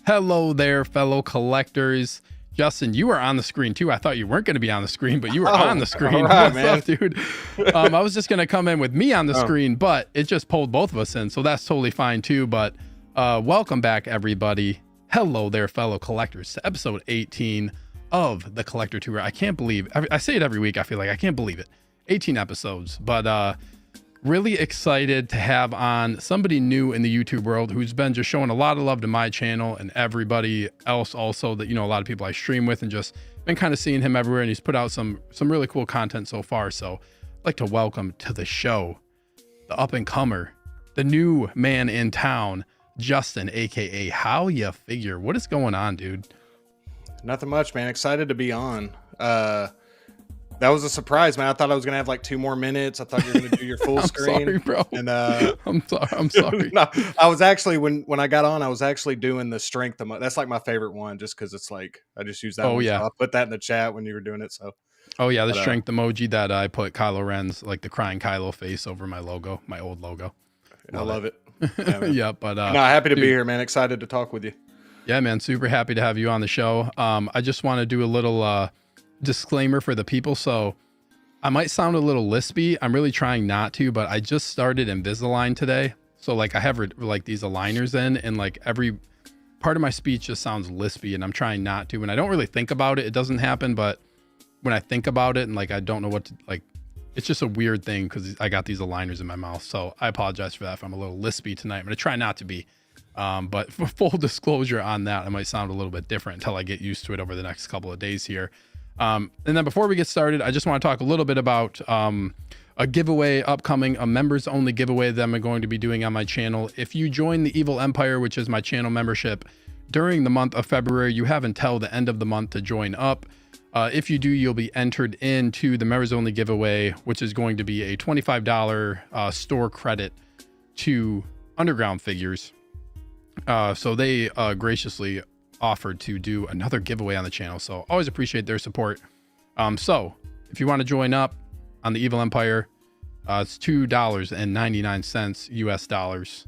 Hello there, fellow collectors. Justin, you are on the screen too. I thought you weren't going to be on the screen, but you were on the screen. All right, What's man. up, dude? I was just going to come in with me on the screen, but it just pulled both of us in, so that's totally fine too. But welcome back, everybody. Hello there, fellow collectors, to episode 18 of the Collector Tour. I can't believe, I say it every week, I feel like I can't believe it. 18 episodes, but really excited to have on somebody new in the YouTube world who's been just showing a lot of love to my channel and everybody else also that, you know, a lot of people I stream with, and just been kind of seeing him everywhere, and he's put out some really cool content so far. So I'd like to welcome to the show the up and comer, the new man in town, Justin, aka How Ya Figure. What is going on, dude? Nothing much, man. Excited to be on. That was a surprise, man. I thought I was gonna have like 2 more minutes. I thought you were gonna do your full screen. Sorry, bro. And I'm sorry. No, I was actually when I got on, I was actually doing the strength. That's like my favorite one, just because it's like I just use that. Oh one. yeah, so I put that in the chat when you were doing it. So. Oh yeah, the strength emoji that I put Kylo Ren's, like the crying Kylo face over my logo, my old logo. I love it. Yeah, yeah, but no, happy to be here, man. Excited to talk with you. Yeah, man, super happy to have you on the show. I just want to do a little disclaimer for the people. So I might sound a little lispy. I'm really trying not to, but I just started Invisalign today. So like I have like these aligners in, and like every part of my speech just sounds lispy, and I'm trying not to. And I don't really think about it. It doesn't happen, but when I think about it and like I don't know what to, like, it's just a weird thing because I got these aligners in my mouth. So I apologize for that if I'm a little lispy tonight. I'm going to try not to be. But for full disclosure on that, I might sound a little bit different until I get used to it over the next couple of days here. And then before we get started, I just want to talk a little bit about a giveaway upcoming, a members only giveaway that I'm going to be doing on my channel. If you join the Evil Empire, which is my channel membership, during the month of February, you have until the end of the month to join up. If you do, you'll be entered into the members only giveaway, which is going to be a $25 store credit to Underground Figures. So they graciously offered to do another giveaway on the channel. So always appreciate their support. So if you want to join up on the Evil Empire, it's $2.99 US dollars.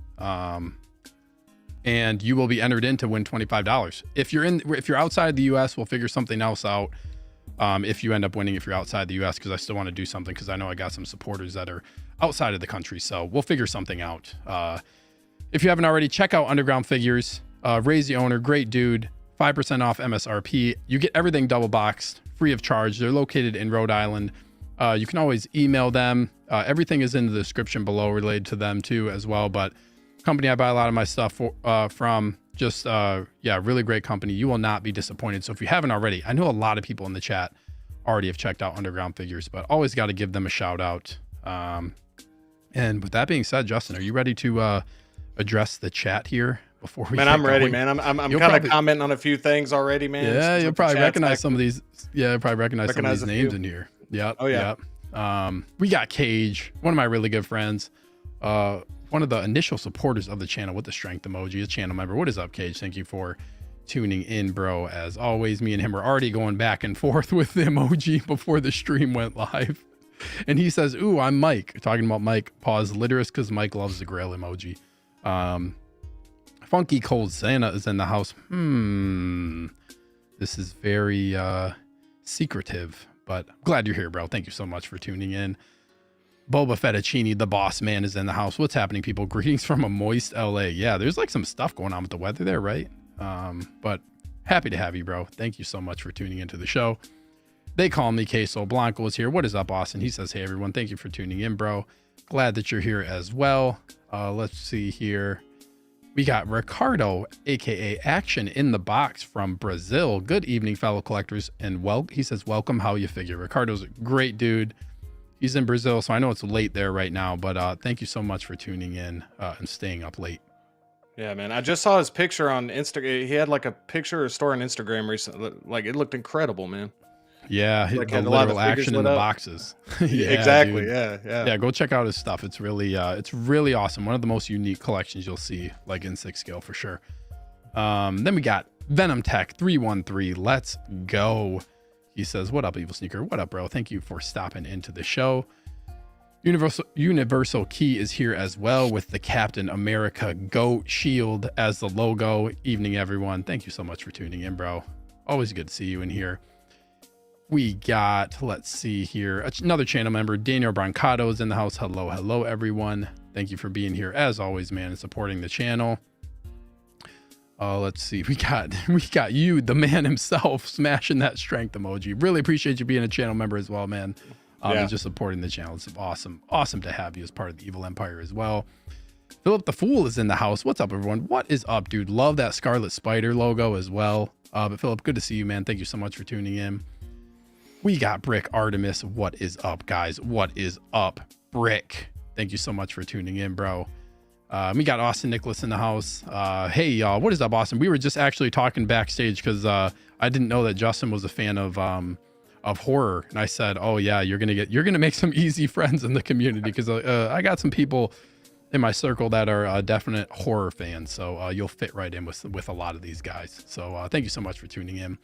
And you will be entered in to win $25. If you're outside the US, we'll figure something else out. If you end up winning, if you're outside the US, because I still want to do something, because I know I got some supporters that are outside of the country. So we'll figure something out. If you haven't already, check out Underground Figures. Raise the owner, great dude, 5% off MSRP. You get everything double boxed, free of charge. They're located in Rhode Island. You can always email them. Everything is in the description below related to them too as well. But company I buy a lot of my stuff from, just yeah, really great company. You will not be disappointed. So if you haven't already, I know a lot of people in the chat already have checked out Underground Figures, but always got to give them a shout out. And with that being said, Justin, are you ready to address the chat here before we? Man, I'm ready, man. I'm kind of commenting on a few things already, man. Yeah, you'll probably recognize some of these. Yeah, you'll probably recognize some of these names in here. Yep. Oh yeah. Yep. We got Cage, one of my really good friends. One of the initial supporters of the channel with the strength emoji, a channel member. What is up, Cage? Thank you for tuning in, bro. As always, me and him were already going back and forth with the emoji before the stream went live. And he says, ooh, I'm Mike. Talking about Mike. Pause. Literus, because Mike loves the grail emoji. Funky Cold Santa is in the house. This is very secretive, but I'm glad you're here, bro. Thank you so much for tuning in. Boba Fettuccine, the boss man, is in the house. What's happening, people? Greetings from a moist LA. Yeah, there's like some stuff going on with the weather there, right? But happy to have you, bro. Thank you so much for tuning into the show. They call me Queso Blanco is here. What is up, Austin? He says, hey, everyone. Thank you for tuning in, bro. Glad that you're here as well. Let's see here. We got Ricardo, aka Action in the Box from Brazil. Good evening, fellow collectors. And he says, welcome, How You Figure. Ricardo's a great dude. He's in Brazil, so I know it's late there right now, but thank you so much for tuning in and staying up late. Yeah, man. I just saw his picture on Instagram. He had like a picture or store on Instagram recently. Like it looked incredible, man. Yeah, like the literal action in the boxes. Yeah, exactly. Dude. Yeah. Go check out his stuff. It's really awesome. One of the most unique collections you'll see, like in 6 scale for sure. Then we got Venom Tech 313. Let's go. He says, what up, Evil Sneaker? What up, bro? Thank you for stopping into the show. Universal Key is here as well with the Captain America GOAT shield as the logo. Evening, everyone. Thank you so much for tuning in, bro. Always good to see you in here. We got, let's see here, another channel member, Daniel Brancato is in the house. Hello, everyone. Thank you for being here as always, man, and supporting the channel. Let's see. We got you, the man himself, smashing that strength emoji. Really appreciate you being a channel member as well, man. And just supporting the channel. It's awesome to have you as part of the Evil Empire as well. Philip the Fool is in the house. What's up, everyone? What is up, dude? Love that Scarlet Spider logo as well. But Philip, good to see you, man. Thank you so much for tuning in. We got Brick Artemis. What is up, guys? What is up, Brick? Thank you so much for tuning in, bro. We got Austin Nicholas in the house. Hey, y'all. What is up, Austin? We were just actually talking backstage because I didn't know that Justin was a fan of horror, and I said, oh yeah, you're gonna make some easy friends in the community because I got some people in my circle that are definite horror fans, so you'll fit right in with a lot of these guys. So thank you so much for tuning in.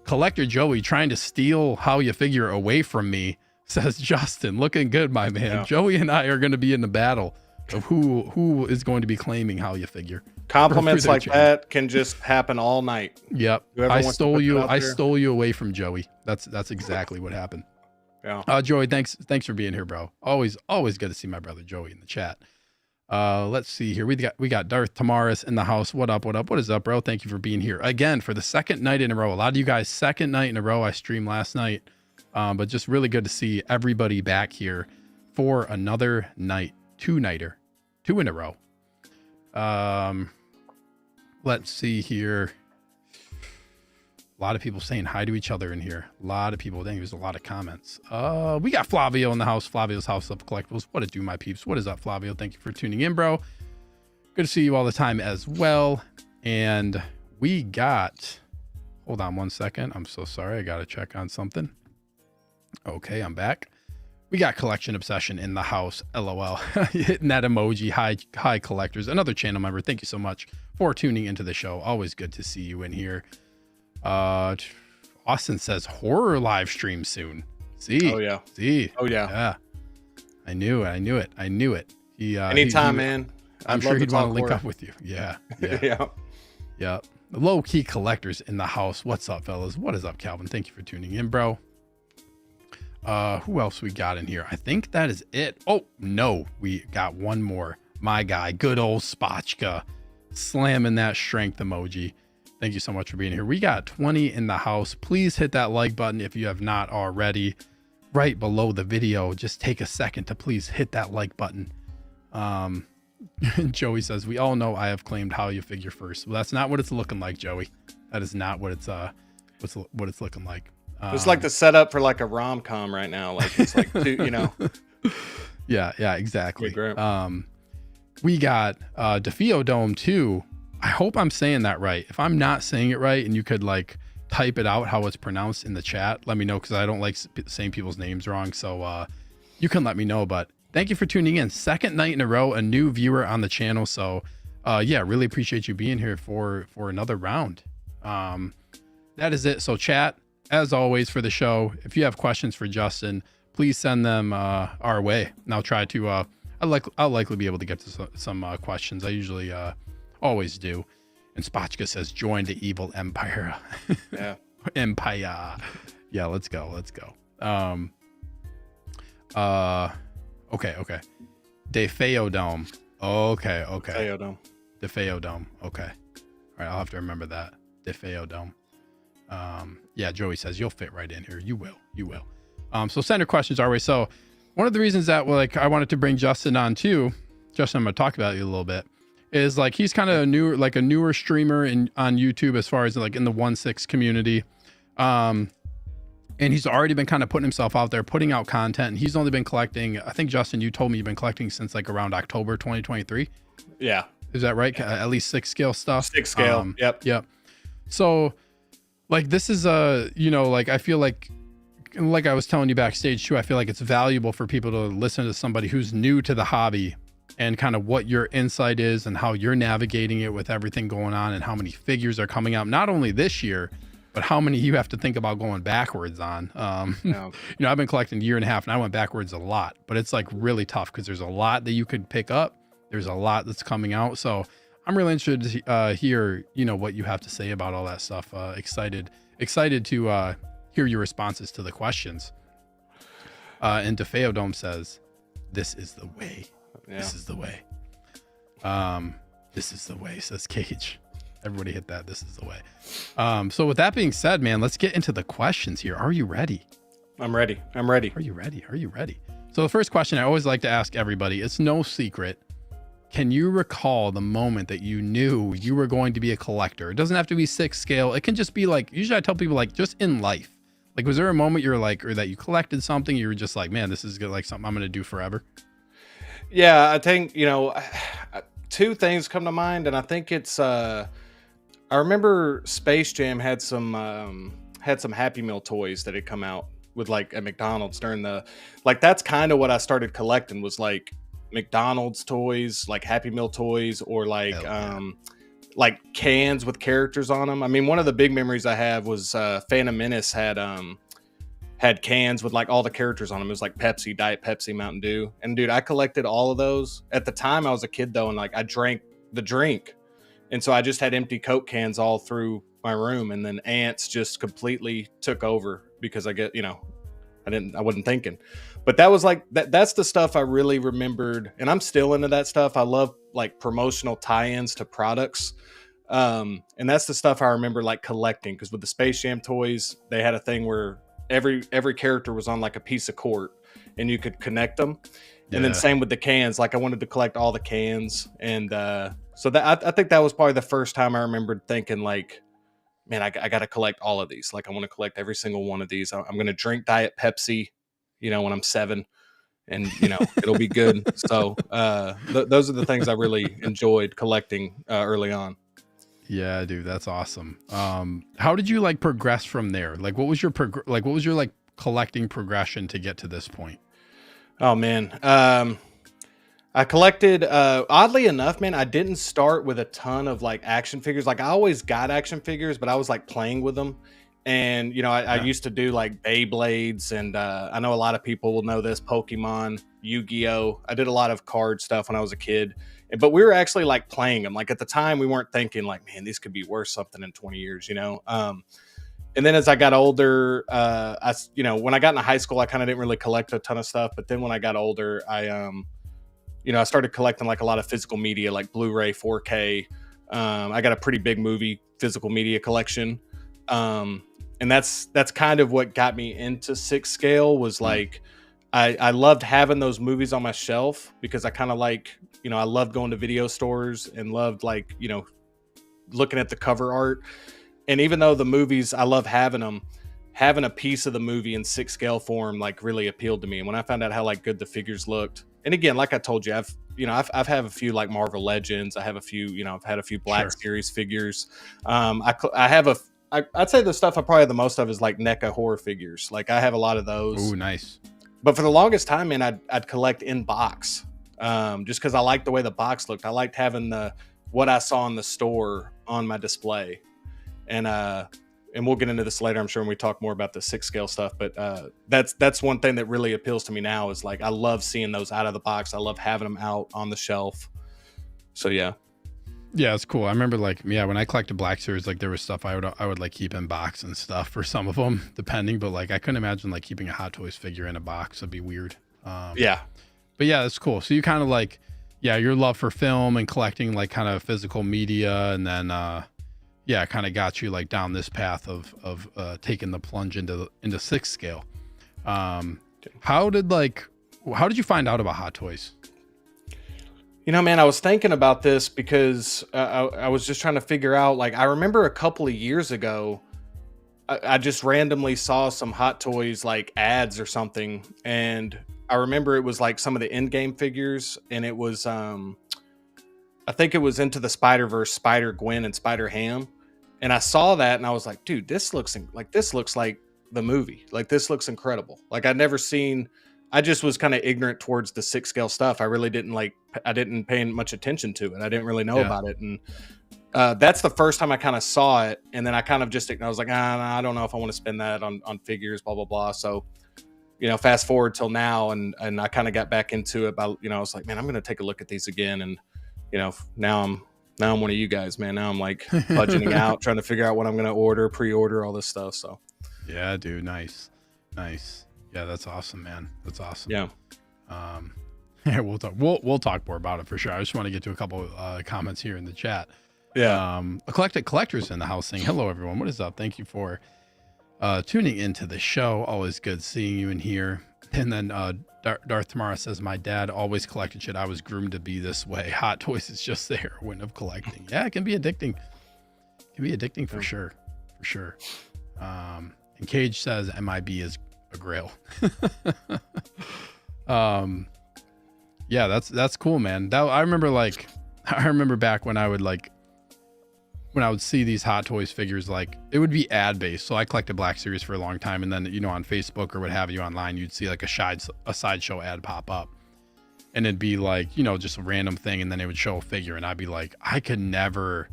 Collector Joey trying to steal How You Figure away from me, says Justin. Looking good, my man. Yeah. Joey and I are going to be in the battle of who is going to be claiming How You Figure. Compliments like that can just happen all night. Yep. I stole you away from Joey. That's exactly what happened. Yeah. Joey, thanks for being here, bro. Always good to see my brother Joey in the chat. Let's see here. We got Darth Tamaris in the house. What up? What is up, bro? Thank you for being here again for the second night in a row. A lot of you guys, second night in a row. I streamed last night, but just really good to see everybody back here for another night, two in a row. Let's see here. A lot of people saying hi to each other in here. A lot of people. Dang, there's a lot of comments. We got Flavio in the house. Flavio's House of Collectibles. What it do, my peeps? What is up, Flavio? Thank you for tuning in, bro. Good to see you all the time as well. And we got, hold on one second. I'm so sorry. I got to check on something. Okay, I'm back. We got Collection Obsession in the house. LOL. Hitting that emoji. Hi, collectors. Another channel member. Thank you so much for tuning into the show. Always good to see you in here. Austin says horror live stream soon. See? Oh yeah. See? Oh yeah. Yeah. I knew it. Anytime, man. I'm sure he'd want to link up with you. Yeah. Yeah. The low key collectors in the house. What's up, fellas? What is up, Calvin? Thank you for tuning in, bro. Who else we got in here? I think that is it. Oh no, we got one more. My guy, good old Spotchka, slamming that strength emoji. Thank you so much for being here. We got 20 in the house. Please hit that like button if you have not already. Right below the video, just take a second to please hit that like button. Joey says, we all know I have claimed How You Figure first. Well, that's not what it's looking like, Joey. That is not what it's what it's looking like. It's like the setup for like a rom-com right now. Like it's like two, you know. Yeah, exactly. We got Defio Dome 2. I hope I'm saying that right. If I'm not saying it right and you could like type it out how it's pronounced in the chat, let me know, because I don't like saying people's names wrong. So you can let me know. But thank you for tuning in. Second night in a row, a new viewer on the channel. So yeah, really appreciate you being here for another round. That is it. So chat, as always, for the show, if you have questions for Justin, please send them our way, and I'll try to I'll likely be able to get to some questions. I usually always do. And Spotchka says, join the Evil Empire. Yeah. Empire. Yeah, let's go. Okay. Defeo Dome. Okay. Defeo Dome. Okay. All right, I'll have to remember that. Defeo Dome. Yeah, Joey says you'll fit right in here. You will. So send your questions our way. So one of the reasons that I wanted to bring Justin on too, Justin, I'm gonna talk about you a little bit, is like he's kind of a newer streamer on YouTube as far as like in the 1/6 community. And he's already been kind of putting himself out there, putting out content. And he's only been collecting, I think, Justin, you told me you've been collecting since like around October 2023. Yeah. Is that right? Yeah. At least 6 scale stuff. 6 scale. Yep. So like this is like I feel like I was telling you backstage too, I feel like it's valuable for people to listen to somebody who's new to the hobby and kind of what your insight is and how you're navigating it with everything going on and how many figures are coming out, not only this year, but how many you have to think about going backwards on. Yeah. I've been collecting a year and a half and I went backwards a lot, but it's like really tough because there's a lot that you could pick up. There's a lot that's coming out. So I'm really interested to hear, what you have to say about all that stuff. Excited to hear your responses to the questions. And DeFeodome says, "This is the way. Yeah. This is the way." This is the way, says Cage. Everybody hit that. This is the way. So with that being said, man, let's get into the questions here. Are you ready? I'm ready. I'm ready. Are you ready? Are you ready? So the first question I always like to ask everybody, it's no secret. Can you recall the moment that you knew you were going to be a collector? It doesn't have to be 6 scale. It can just be like, usually I tell people like just in life. Like, was there a moment you're like, or that you collected something, you were just like, man, this is good, like something I'm going to do forever? Yeah, I think, two things come to mind, and I think it's I remember Space Jam had some Happy Meal toys that had come out with like at McDonald's during that's kind of what I started collecting was like McDonald's toys, like Happy Meal toys, or like like cans with characters on them. I mean, one of the big memories I have was Phantom Menace had cans with like all the characters on them. It was like Pepsi, Diet Pepsi, Mountain Dew. And dude, I collected all of those. At the time I was a kid though, and like I drank the drink. And so I just had empty Coke cans all through my room, and then ants just completely took over because I wasn't thinking. But that was like that's the stuff I really remembered, and I'm still into that stuff. I love like promotional tie-ins to products. And that's the stuff I remember like collecting, because with the Space Jam toys, they had a thing where every character was on like a piece of cord and you could connect them. And then same with the cans, like I wanted to collect all the cans. And so that I think that was probably the first time I remembered thinking like, man, I got to collect all of these. Like I want to collect every single one of these. I'm going to drink Diet Pepsi, when I'm 7, and it'll be good. So those are the things I really enjoyed collecting early on. Yeah, dude, that's awesome. How did you like progress from there? Like, what was your like collecting progression to get to this point? Oh man, I collected. Oddly enough, man, I didn't start with a ton of like action figures. Like I always got action figures, but I was like playing with them. And I used to do like Beyblades, and I know a lot of people will know this, Pokemon, Yu-Gi-Oh. I did a lot of card stuff when I was a kid, but we were actually like playing them. Like at the time, we weren't thinking like, man, these could be worth something in 20 years, And then as I got older, when I got into high school, I kind of didn't really collect a ton of stuff. But then when I got older, I started collecting like a lot of physical media, like Blu-ray, 4K. I got a pretty big movie physical media collection. And that's kind of what got me into 6 scale was like, I loved having those movies on my shelf because I kind of like, I loved going to video stores and loved like, looking at the cover art. And even though the movies, I love having them, having a piece of the movie in 6 scale form, like really appealed to me. And when I found out how like good the figures looked, and again, like I told you, I've had a few like Marvel Legends. I have a few, I've had a few Black Series figures. I'd say the stuff I probably have the most of is like NECA horror figures. Like I have a lot of those. Ooh, nice. But for the longest time, man, I'd collect in box, just because I liked the way the box looked. I liked having what I saw in the store on my display, and we'll get into this later, I'm sure, when we talk more about the 6 scale stuff. But that's one thing that really appeals to me now is like I love seeing those out of the box. I love having them out on the shelf. So yeah. Yeah, it's cool. I remember when I collected Black Series, like there was stuff I would like keep in box and stuff for some of them, depending. But like I couldn't imagine like keeping a Hot Toys figure in a box. It'd be weird. Yeah. But yeah, it's cool. So you kind of like, your love for film and collecting like kind of physical media, and then kind of got you like down this path of taking the plunge into 6 scale. How did you find out about Hot Toys? Man, I was thinking about this because I was just trying to figure out, like, I remember a couple of years ago, I just randomly saw some Hot Toys like ads or something. And I remember it was like some of the in-game figures, and it was, I think it was Into the Spider-Verse, Spider-Gwen and Spider-Ham. And I saw that and I was like, dude, this looks like the movie. Like this looks incredible. Like I'd never seen, I just was kind of ignorant towards the 6 scale stuff. I really didn't like I didn't pay much attention to it. I didn't really know Yeah. about it, and that's the first time I kind of saw it, and then I kind of just I was like, I don't know if I want to spend that on figures, blah blah blah. So fast forward till now, and I kind of got back into it by I was like, man, I'm gonna take a look at these again, and now I'm one of you guys, man. Now I'm like budgeting out, trying to figure out what I'm gonna order, pre-order, all this stuff. So yeah, dude, nice. Yeah, that's awesome, man. That's awesome. yeah. Yeah, we'll talk more about it for sure. I just want to get to a couple comments here in the chat. Yeah. Eclectic Collectors in the house saying, hello, everyone. What is up? Thank you for tuning into the show. Always good seeing you in here. And then Darth Tamara says, my dad always collected shit. I was groomed to be this way. Hot Toys is just the heroine of collecting. Yeah, it can be addicting. It can be addicting for sure. For sure. And Cage says MIB is a grail. Yeah, that's cool, man. I remember back when I would see these Hot Toys figures, like it would be ad based. So I collected Black Series for a long time, and then on Facebook or what have you online, you'd see like a sideshow ad pop up, and it'd be like just a random thing, and then it would show a figure, and I'd be like, I could never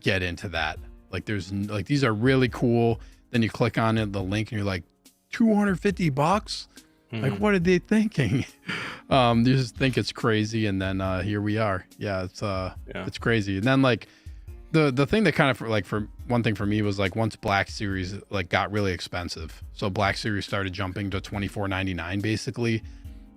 get into that. Like these are really cool. Then you click on it, the link, and you're like, $250. Like, what are they thinking? You just think it's crazy, and then here we are. Yeah, it's crazy. And then like the thing that kind of for one thing for me was like once Black Series like got really expensive, so Black Series started jumping to $24.99 basically,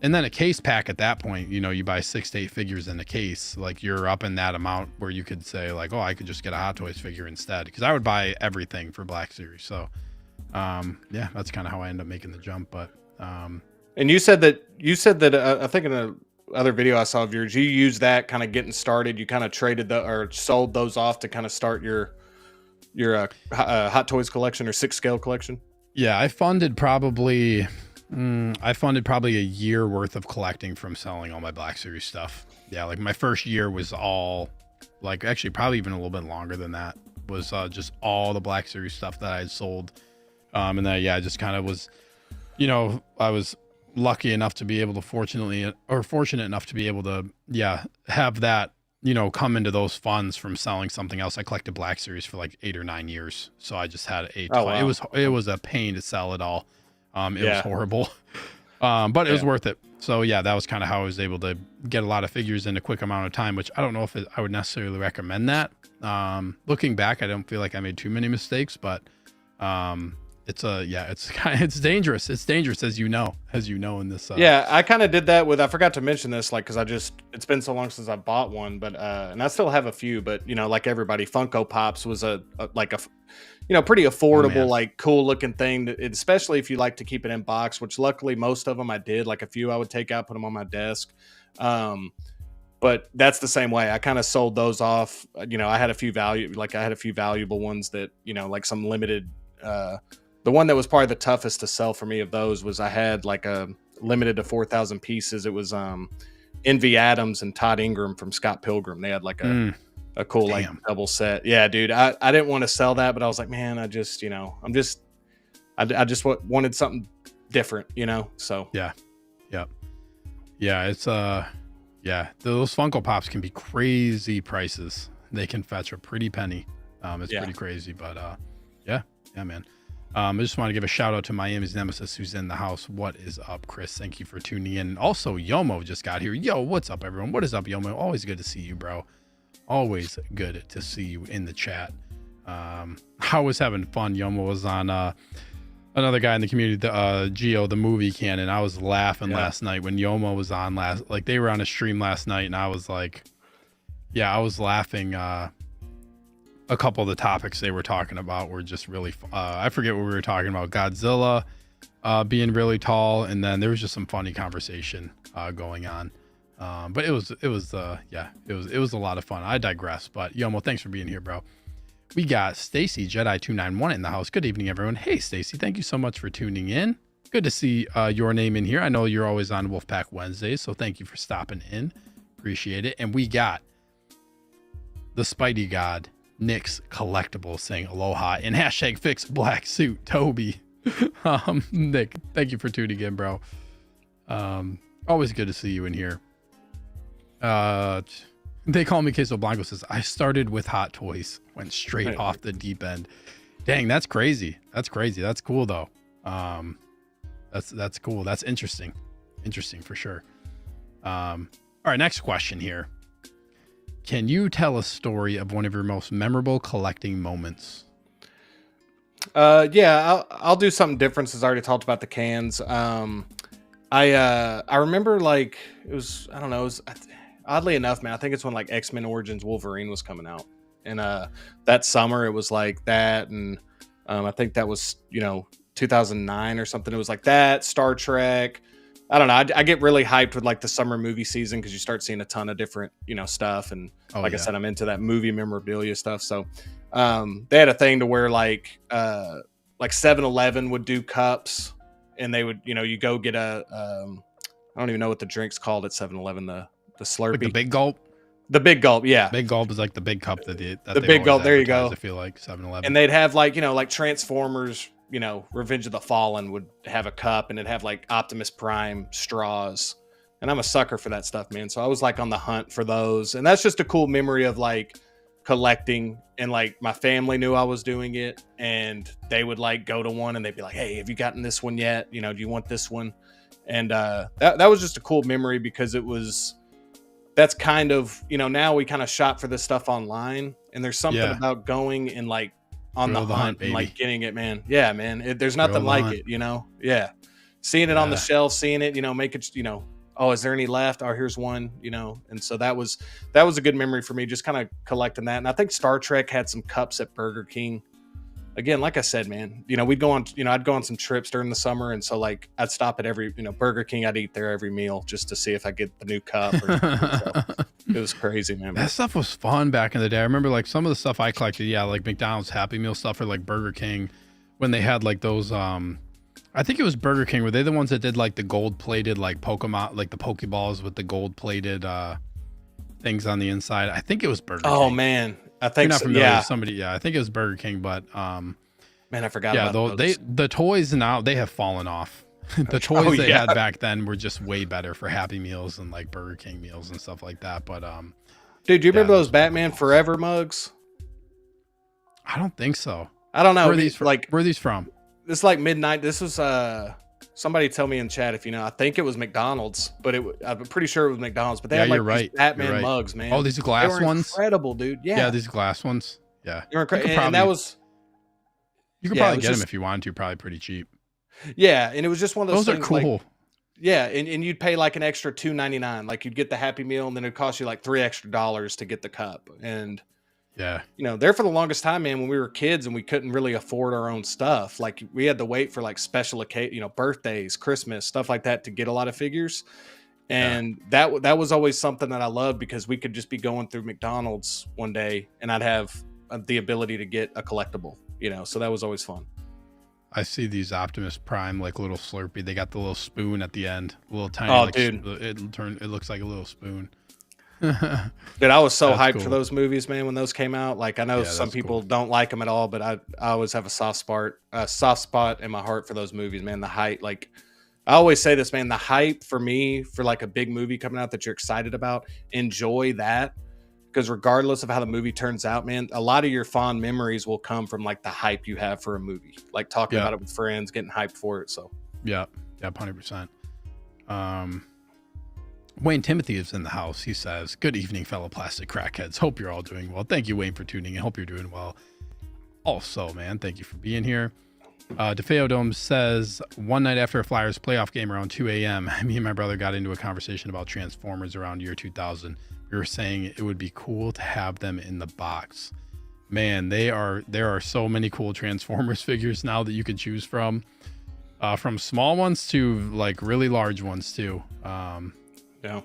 and then a case pack at that point, you buy 6 to 8 figures in a case, like you're up in that amount where you could say like, oh, I could just get a Hot Toys figure instead, because I would buy everything for Black Series. So yeah, that's kind of how I end up making the jump. But and you said that I think in a other video I saw of yours, you used that kind of getting started. You kind of traded or sold those off to kind of start your Hot Toys collection or 6 scale collection. Yeah, I funded probably a year worth of collecting from selling all my Black Series stuff. Yeah, like my first year was all like, actually probably even a little bit longer than that, was just all the Black Series stuff that I had sold. And then I just kind of was, I was lucky enough to be able to fortunate enough to be able to have that come into those funds from selling something else. I collected Black Series for like 8 or 9 years, so I just had wow. It was a pain to sell it all. It was horrible, but it was worth it. So yeah, that was kind of how I was able to get a lot of figures in a quick amount of time, which I don't know if I would necessarily recommend that. Looking back, I don't feel like I made too many mistakes, but it's dangerous. It's dangerous, as you know in this. I kind of did that with, I forgot to mention this, like, cause it's been so long since I bought one, but, and I still have a few, but like everybody, Funko Pops was a pretty affordable, like cool looking thing, especially if you like to keep it in box, which luckily most of them I did. Like a few I would take out, put them on my desk. But that's the same way. I kind of sold those off. I had a few valuable ones that, like some limited, the one that was probably the toughest to sell for me of those was I had like a limited to 4,000 pieces. It was Envy Adams and Todd Ingram from Scott Pilgrim. They had like a cool like double set. Yeah, dude. I didn't want to sell that, but I was like, man, I just wanted something different, So yeah. It's those Funko Pops can be crazy prices. They can fetch a pretty penny. It's pretty crazy, but yeah, man. I just want to give a shout out to Miami's Nemesis, who's in the house. What is up, Chris? Thank you for tuning in. Also, Yomo just got here. Yo, what's up, everyone? What is up, Yomo? Always good to see you, bro. Always good to see you in the chat. I was having fun. Yomo was on another guy in the community, the Geo, the movie canon. I was laughing last night when Yomo was on they were on a stream last night, and I was like, I was laughing. A couple of the topics they were talking about were just really, I forget what we were talking about. Godzilla being really tall, and then there was just some funny conversation going on. But it was a lot of fun. I digress, but Yomo, thanks for being here, bro. We got Stacy Jedi 291 in the house. Good evening, everyone. Hey, Stacy, thank you so much for tuning in. Good to see your name in here. I know you're always on Wolfpack Wednesdays, so thank you for stopping in. Appreciate it. And we got the Spidey God, Nick's Collectibles, saying aloha and hashtag fix black suit Toby. Nick, thank you for tuning in, bro. Always good to see you in here. Uh, they call me Queso Blanco. Says I started with Hot Toys, went straight Right. off the deep end. Dang, that's crazy. That's crazy. That's cool though. That's cool. That's interesting. Interesting for sure. All right, next question here. Can you tell a story of one of your most memorable collecting moments? Yeah, I'll do something different since I already talked about the cans. I remember like it was I don't know, oddly enough, man, I think it's when like X-Men Origins Wolverine was coming out. And that summer it was like that, and I think that was 2009 or something. It was like that, Star Trek. I don't know. I get really hyped with like the summer movie season because you start seeing a ton of different stuff, and Oh like I yeah. said, I'm into that movie memorabilia stuff. So they had a thing to where like 7-Eleven would do cups, and they would you go get I don't even know what the drink's called at 7-Eleven, the Slurpee, Like the big gulp. the big gulp, yeah. Big gulp is like the big cup that The they big always gulp, there you advertise, go. I feel like 7-Eleven. And they'd have like Transformers, Revenge of the Fallen would have a cup, and it'd have like Optimus Prime straws. And I'm a sucker for that stuff, man. So I was like on the hunt for those. And that's just a cool memory of like collecting, and like my family knew I was doing it, and they would like go to one and they'd be like, "Hey, have you gotten this one yet? Do you want this one?" And that was just a cool memory because that's kind of, now we kind of shop for this stuff online, and there's something Yeah. about going and like on Thrill the of the hunt hunt, and like baby. getting it, man. Yeah, man. There's Thrill nothing of the like hunt. it. Yeah. Seeing it on the Yeah. shelf, seeing it, make it, oh, is there any left? Oh, here's one, And so that was a good memory for me, just kind of collecting that. And I think Star Trek had some cups at Burger King. Again, like I said, man, we'd go on, I'd go on some trips during the summer. And so like, I'd stop at every, Burger King. I'd eat there every meal just to see if I get the new cup or something. So it was crazy, man. That stuff was fun back in the day. I remember like some of the stuff I collected, yeah, like McDonald's Happy Meal stuff, or like Burger King when they had like those I think it was Burger King. Were they the ones that did like the gold plated like Pokemon, like the Pokeballs with the gold plated things on the inside? I think it was Burger Oh King. man, I If you're think not so. familiar Yeah, with somebody, yeah, I think it was Burger King, but man, I forgot yeah, about though those. the toys now they have fallen off. The toys Oh they yeah, had back then were just way better for Happy Meals and like Burger King meals and stuff like that. But dude, do you yeah, remember those those Batman Pokeballs. Forever mugs? I don't think so. I don't know. Where are these from? Like Where are these from? this, like midnight. This was somebody tell me in chat if you know. I think it was McDonald's, but I'm pretty sure it was McDonald's. But they Yeah, had like you're these right. Batman You're right. mugs, man. Oh, these They glass were ones. incredible, dude. Yeah, Yeah, these glass ones. Yeah, they were you could incredible, probably and that was you could yeah, it probably was get them just if you wanted to, probably pretty cheap. yeah, and it was just one of those Those are things like cool. yeah, and you'd pay like an extra $2.99. Like you'd get the Happy Meal, and then it'd cost you like $3 extra to get the cup. And Yeah, there for the longest time, man, when we were kids and we couldn't really afford our own stuff, like we had to wait for like special occasion, birthdays, Christmas, stuff like that to get a lot of figures. yeah. And that was always something that I loved because we could just be going through McDonald's one day and I'd have the ability to get a collectible, so that was always fun. I see these Optimus Prime like little Slurpee. They got the little spoon at the end, a little tiny. Oh, Like, dude. It looks like a little spoon. Dude, I was so That's hyped cool. for those movies, man, when those came out. Like I know Yeah, some that's people cool. don't like them at all, but I always have a soft spot in my heart for those movies, man. The hype, like I always say this, man, the hype for me for like a big movie coming out that you're excited about, enjoy that. Because regardless of how the movie turns out, man, a lot of your fond memories will come from like the hype you have for a movie, like talking Yeah, about it with friends, getting hyped for it. So yeah, 100%. Wayne Timothy is in the house. He says, "Good evening, fellow plastic crackheads. Hope you're all doing well. Thank you, Wayne, for tuning in. Hope you're doing well. Also, man, thank you for being here." DeFeo Dome says, "One night after a Flyers playoff game around 2 a.m., me and my brother got into a conversation about Transformers around year 2000. We were saying it would be cool to have them in the box. Man, there are so many cool Transformers figures now that you can choose from small ones to like really large ones too. yeah,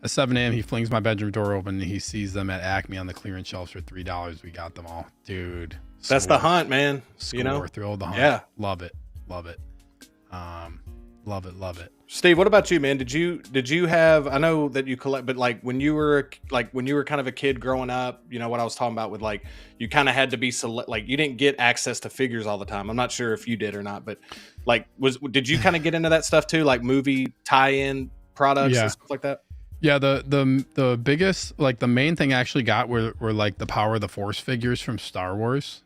At 7 a.m., he flings my bedroom door open and he sees them at Acme on the clearance shelves for $3. We got them all, dude. that's the Score. hunt, man. Score, thrill of the hunt. Yeah. Love it. Love it. Love it. Steve, what about you, man? Did you have? I know that you collect, but like when you were kind of a kid growing up, what I was talking about with like you kind of had to be select, like you didn't get access to figures all the time. I'm not sure if you did or not, but like did you kind of get into that stuff too, like movie tie-in products Yeah. and stuff like that? Yeah, the biggest, like the main thing I actually got were like the Power of the Force figures from Star Wars.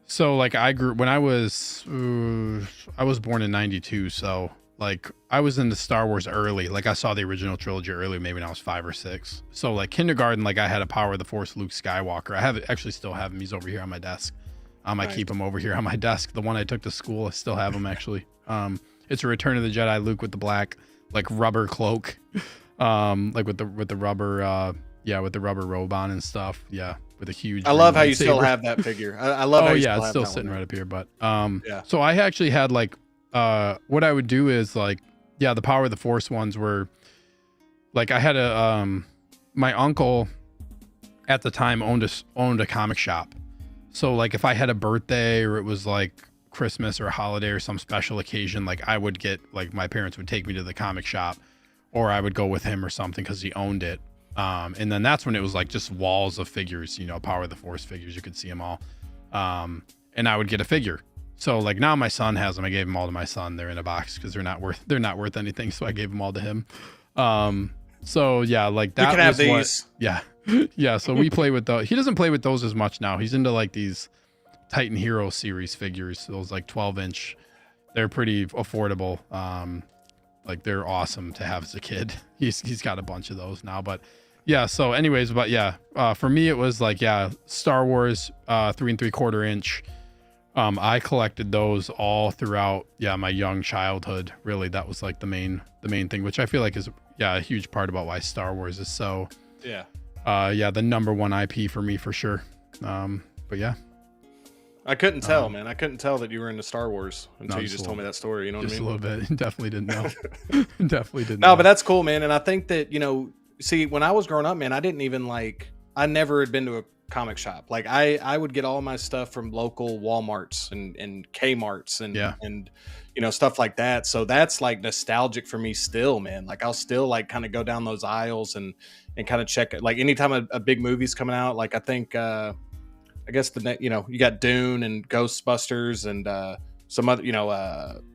So like I grew when I was born in 92, so like I was into Star Wars early. Like I saw the original trilogy early, maybe when I was 5 or 6. So like kindergarten, like I had a Power of the Force Luke Skywalker. I have actually still have him. He's over here on my desk. I Nice. keep him over here on my desk. The one I took to school, I still have him actually. It's a Return of the Jedi Luke with the black like rubber cloak, like with the rubber with the rubber robe on and stuff. Yeah, with a huge. I love how you lightsaber. still have that figure. I love how Oh you yeah, still it's have still that sitting one. right up here. But Yeah. so I actually had like what I would do is like the Power of the Force ones were like I had my uncle at the time owned a comic shop. So like if I had a birthday or it was like Christmas or a holiday or some special occasion, like I would get like my parents would take me to the comic shop or I would go with him or something because he owned it. And then that's when it was like just walls of figures, Power of the Force figures. You could see them all. And I would get a figure. So like now my son has them. I gave them all to my son. They're in a box because they're not worth anything. So I gave them all to him. So yeah, like that. You can have was these. yeah. Yeah. So we play with those. He doesn't play with those as much now. He's into like these Titan Hero series figures. Those like 12-inch. They're pretty affordable. Like they're awesome to have as a kid. He's got a bunch of those now, but yeah. So anyways, but yeah, for me, it was like, Star Wars, 3 3/4 inch. I collected those all throughout, my young childhood. Really, that was like the main thing, which I feel like is, a huge part about why Star Wars is so, the number one IP for me for sure. But yeah. I couldn't tell, man. I couldn't tell that you were into Star Wars until you just told me that story. You know what I Just mean? a little bit. Definitely didn't know. Definitely didn't No, know. but that's cool, man. And I think that, see, when I was growing up, man, I never had been to a comic shop. Like I would get all my stuff from local Walmarts and Kmarts and stuff like that. So that's like nostalgic for me still, man. Like I'll still like kind of go down those aisles and kind of check it. Like anytime a big movie's coming out, like I think I guess you got Dune and Ghostbusters and some other,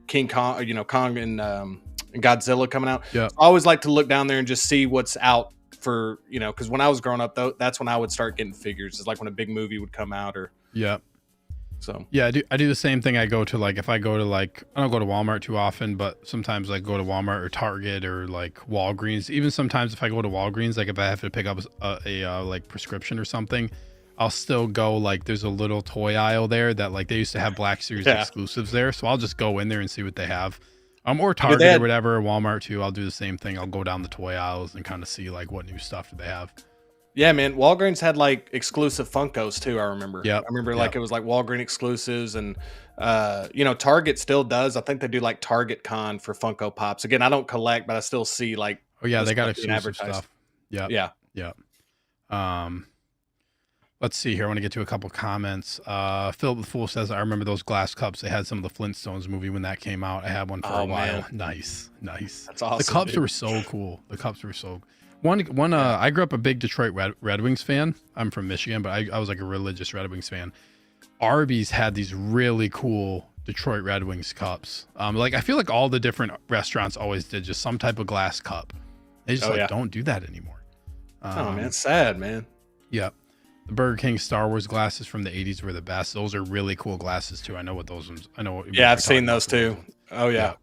King Kong, Kong and Godzilla coming out. Yeah. I always like to look down there and just see what's out for, because when I was growing up, though, that's when I would start getting figures. It's like when a big movie would come out or. Yeah. So. Yeah, I do the same thing. I go to like, if I go to like, I don't go to Walmart too often, but sometimes like go to Walmart or Target or like Walgreens. Even sometimes if I go to Walgreens, like if I have to pick up a like prescription or something, I'll still go like there's a little toy aisle there that like they used to have Black Series exclusives there. So I'll just go in there and see what they have. Or Target or whatever, Walmart too. I'll do the same thing. I'll go down the toy aisles and kind of see like what new stuff do they have. Yeah, man. Walgreens had like exclusive Funkos too. I remember. Yeah. I remember like it was like Walgreens exclusives and, Target still does. I think they do like Target Con for Funko Pops. Again, I don't collect, but I still see like. Oh yeah, they got exclusive stuff. Yeah. Yeah. Let's see here. I want to get to a couple comments. Phil the Fool says, I remember those glass cups. They had some of the Flintstones movie when that came out. I had one for a while. Man. Nice. That's awesome. The cups dude. were so cool. One. I grew up a big Detroit Red Wings fan. I'm from Michigan, but I was like a religious Red Wings fan. Arby's had these really cool Detroit Red Wings cups. Like I feel like all the different restaurants always did just some type of glass cup. They just don't do that anymore. Oh man, it's sad, man. Yeah. The Burger King Star Wars glasses from the 80s were the best. Those are really cool glasses too. I know what those ones. I've seen those too. Oh yeah.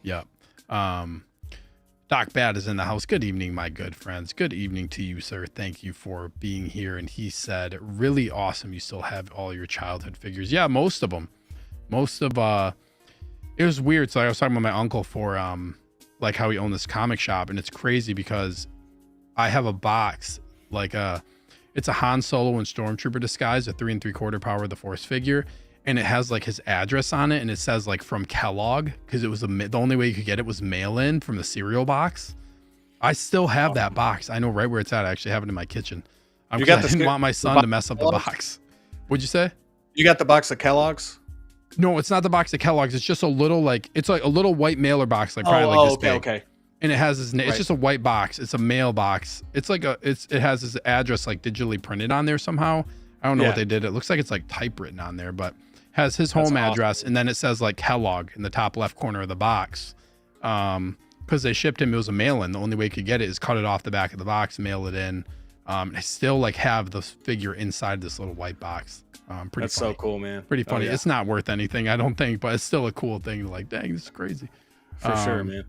Yeah. Doc Bad is in the house. Good evening, my good friends. Good evening to you, sir. Thank you for being here. And he said, really awesome. You still have all your childhood figures. Yeah, most of them. It was weird. So I was talking with my uncle for like how he owned this comic shop, and it's crazy because I have a box like it's a Han Solo and Stormtrooper disguise, a 3 3/4 Power of the Force figure, and it has like his address on it, and it says like from Kellogg because it was the only way you could get it was mail in from the cereal box. I still have that box. I know right where it's at. I actually have it in my kitchen. I didn't want my son to mess up the box. What'd you say? You got the box of Kellogg's? No, it's not the box of Kellogg's. It's just a little it's like a little white mailer box, like probably like this big. Okay. And it has his name. It's just a white box. It's a mail box. It's like it has his address like digitally printed on there somehow. I don't know what they did. It looks like it's like typewritten on there, but has his home address. And then it says like Kellogg in the top left corner of the box. because they shipped him. It was a mail-in. The only way you could get it is cut it off the back of the box, mail it in. I still like have the figure inside this little white box. Pretty That's funny. so cool, man. Pretty funny. Oh, yeah. It's not worth anything, I don't think, but it's still a cool thing. Like, dang, this is crazy. For sure, man.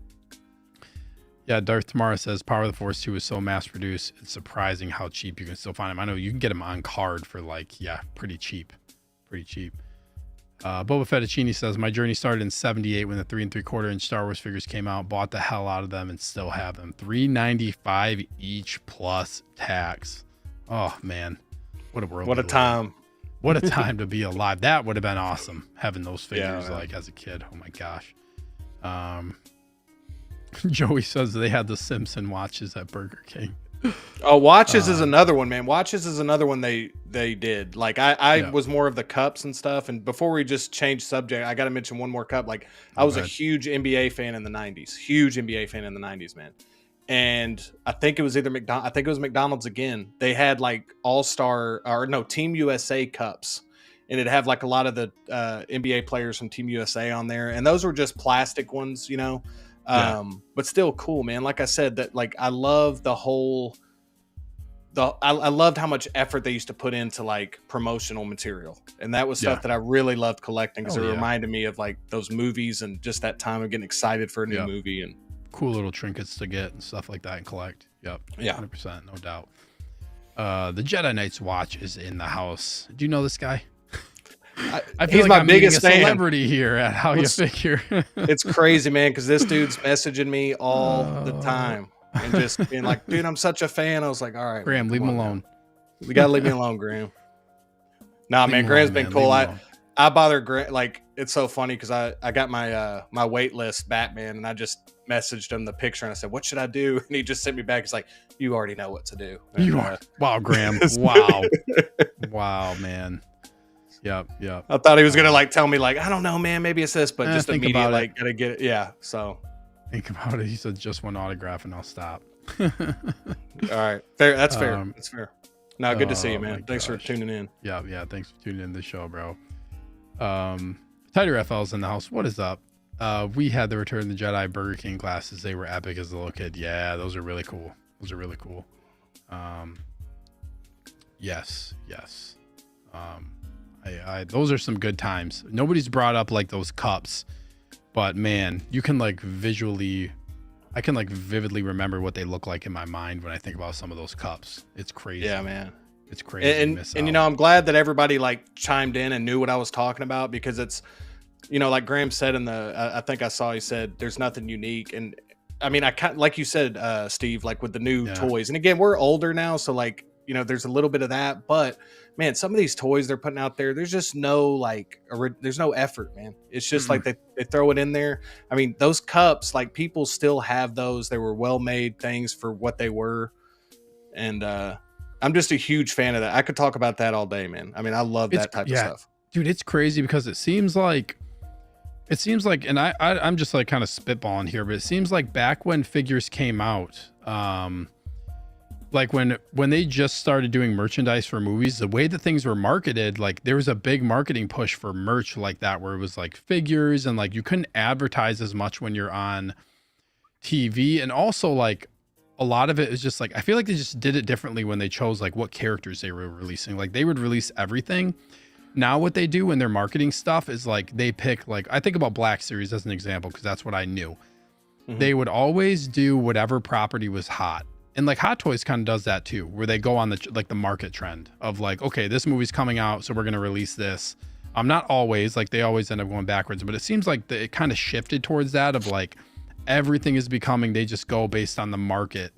Yeah, Darth Tamara says Power of the Force 2 is so mass produced. It's surprising how cheap you can still find them. I know you can get them on card for like, yeah, pretty cheap. Pretty cheap. Boba Fettuccine says my journey started in 78 when the 3 3/4 inch Star Wars figures came out. Bought the hell out of them and still have them. $395 each plus tax. Oh man, what a world! What a time! What a time to be alive. That would have been awesome having those figures Yeah, like as a kid. Oh my gosh. Joey says they had the Simpson watches at Burger King. Oh, watches is another one, man. Watches is another one they did. Like I was more of the cups and stuff. And before we just change subject, I got to mention one more cup. Like I was a huge NBA fan in the 90s. Huge NBA fan in the 90s, man. And I think it was either McDonald's. I think it was McDonald's again. They had like Team USA cups, and it'd have like a lot of the NBA players from Team USA on there. And those were just plastic ones, you know. But still cool, man. Like I said, that like I love the whole. I loved how much effort they used to put into like promotional material, and that was stuff that I really loved collecting because it reminded me of like those movies and just that time of getting excited for a new movie and cool little trinkets to get and stuff like that and collect. Yep. Yeah. 100%, no doubt. The Jedi Knight's watch is in the house. Do you know this guy? I feel he's like my I'm biggest meeting a fan. celebrity here at How You Figure. It's crazy, man, because this dude's messaging me all the time and just being like, dude, I'm such a fan. I was like, all right, Graham, leave him alone. Man. We got to leave me alone, Graham. Nah, man, Graham's been cool. I bother Graham. Like, it's so funny because I got my my wait list Batman, and I just messaged him the picture and I said, what should I do? And he just sent me back. He's like, you already know what to do. And, wow, Graham. Wow. Wow, man. Yep. I thought he was gonna like tell me like, I don't know, man, maybe it's this, but just think immediately about like gotta get it. Yeah. So think about it. He said just one autograph and I'll stop. all right. Fair. That's fair. That's fair. No, good to see you, man. Thanks for tuning in. Yeah. Thanks for tuning in to the show, bro. Tighter FL's in the house. What is up? We had the Return of the Jedi Burger King glasses. They were epic as a little kid. Yeah, those are really cool. Yes. Those are some good times. Nobody's brought up like those cups, but man, you can like I can like vividly remember what they look like in my mind when I think about some of those cups. It's crazy. Yeah, man. It's crazy. And you know, I'm glad that everybody like chimed in and knew what I was talking about because it's, you know, like Graham said I think I saw he said there's nothing unique. And I mean, like you said, Steve, like with the new toys. And again, we're older now, so like, you know, there's a little bit of that, but man, some of these toys they're putting out there, there's just no like, there's no effort, man. It's just like they throw it in there. I mean, those cups, like people still have those. They were well-made things for what they were. And I'm just a huge fan of that. I could talk about that all day, man. I mean, I love that type of stuff. Dude, it's crazy because it seems like, and I'm just like kind of spitballing here, but it seems like back when figures came out, like when they just started doing merchandise for movies, the way that things were marketed, like there was a big marketing push for merch like that, where it was like figures and like you couldn't advertise as much when you're on TV. And also like a lot of it is just like, I feel like they just did it differently when they chose like what characters they were releasing. Like they would release everything. Now what they do in their marketing stuff is like they pick, like I think about Black Series as an example because that's what I knew. They would always do whatever property was hot. And like Hot Toys kind of does that too, where they go on the market trend of like, okay, this movie's coming out, so we're going to release this. Not always, like they always end up going backwards, but it seems like it kind of shifted towards that of like everything is becoming, they just go based on the market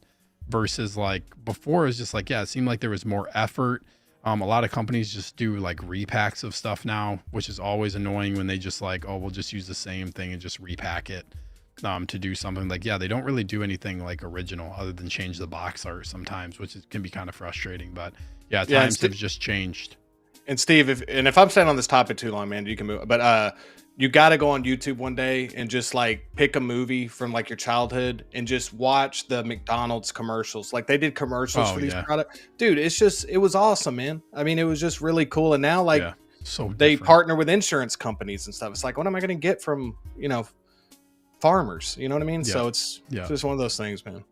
versus like before it was just like, yeah, it seemed like there was more effort. A lot of companies just do like repacks of stuff now, which is always annoying when they just like, oh, we'll just use the same thing and just repack it. To do something like, they don't really do anything like original other than change the box art sometimes, which can be kind of frustrating, but times have just changed. And Steve, if I'm staying on this topic too long, man, you can move, but you got to go on YouTube one day and just like pick a movie from like your childhood and just watch the McDonald's commercials. Like they did commercials for these products, dude. It was awesome, man. I mean, it was just really cool. And now like they partner with insurance companies and stuff. It's like, what am I going to get from, farmers. You know what I mean? Yeah. So it's just one of those things, man.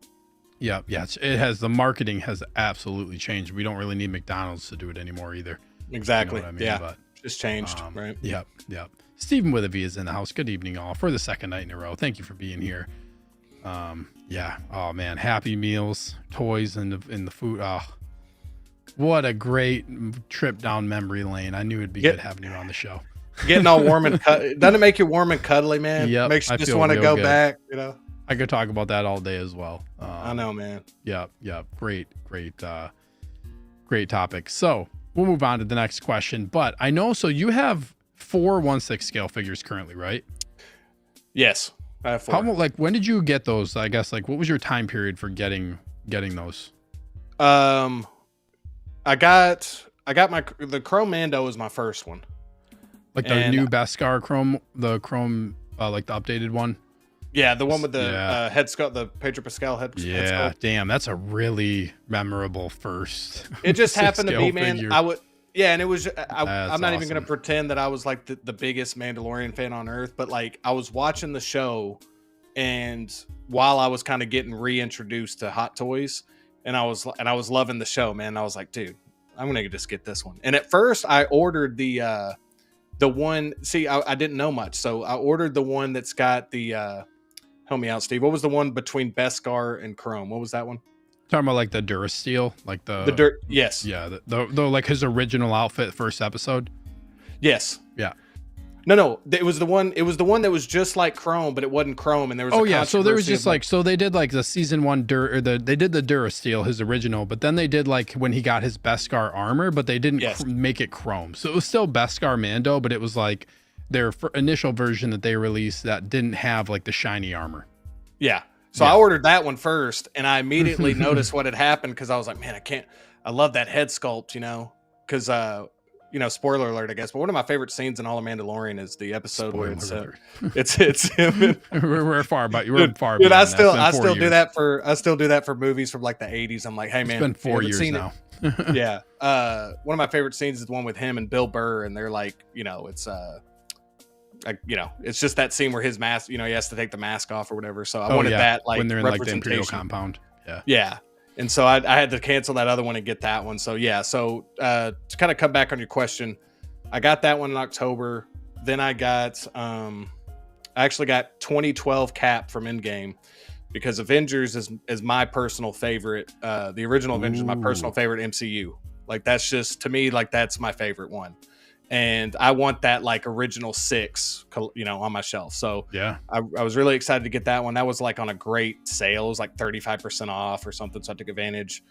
Yeah. It has, the marketing has absolutely changed. We don't really need McDonald's to do it anymore either. Exactly. You know what I mean? Yeah. But Just changed, right? Yep. Stephen Witherby is in the house. Good evening, all, for the second night in a row. Thank you for being here. Yeah. Oh man, Happy Meals, toys, and the food. Oh, what a great trip down memory lane. I knew it'd be good having you on the show. Getting all warm and doesn't it make you warm and cuddly, man? Yep, Makes you I just feel want to real go good. back, you know. I could talk about that all day as well. I know, man. Yeah. Great topic. So we'll move on to the next question. But I know, so you have 4 1/6 scale figures currently, right? Yes, I have 4. When did you get those? I guess, like, what was your time period for getting those? I got the Chrome Mando was my first one. Like the new Beskar Chrome, like the updated one. Yeah, the one with the head sculpt, the Pedro Pascal head. Yeah, head sculpt. damn, that's a really memorable first. It just happened to be, man. Figure. And it was. I'm not even awesome. gonna pretend that I was like the biggest Mandalorian fan on earth, but like I was watching the show, and while I was kind of getting reintroduced to Hot Toys, and I was loving the show, man. I was like, dude, I'm gonna just get this one. And at first, I ordered the one. See, I didn't know much, so I ordered the one that's got the. Help me out, Steve. What was the one between Beskar and Chrome? What was that one? Talking about like the Durasteel, like the dirt. Yes. Yeah. The like his original outfit, first episode. Yes. Yeah. No. It was the one. It was the one that was just like Chrome, but it wasn't Chrome, and there was. So there was just like, so they did like the season 1 they did the Durasteel, his original, but then they did like when he got his Beskar armor, but they didn't make it Chrome, so it was still Beskar Mando, but it was like their initial version that they released that didn't have like the shiny armor. Yeah. So I ordered that one first, and I immediately noticed what had happened, because I was like, man, I love that head sculpt, you know, because, spoiler alert, I guess, but one of my favorite scenes in all of Mandalorian is the episode where it's him. We're far, but you were far. Dude, I still do that for movies from like the 80s. I'm like, hey man, it's been 4 years now. Yeah. One of my favorite scenes is the one with him and Bill Burr, and they're like, it's just that scene where his mask, he has to take the mask off or whatever. So I wanted that, like, when they're in like the representation. Imperial compound. Yeah. And so I had to cancel that other one and get that one. So yeah. So to kind of come back on your question, I got that one in October. Then I actually got 2012 Cap from Endgame, because Avengers is my personal favorite. The original Avengers is my personal favorite MCU. Like, that's just, to me, like, that's my favorite one. And I want that like original 6, on my shelf. So yeah, I was really excited to get that one. That was like on a great sale. It was like 35% off or something. So I took advantage.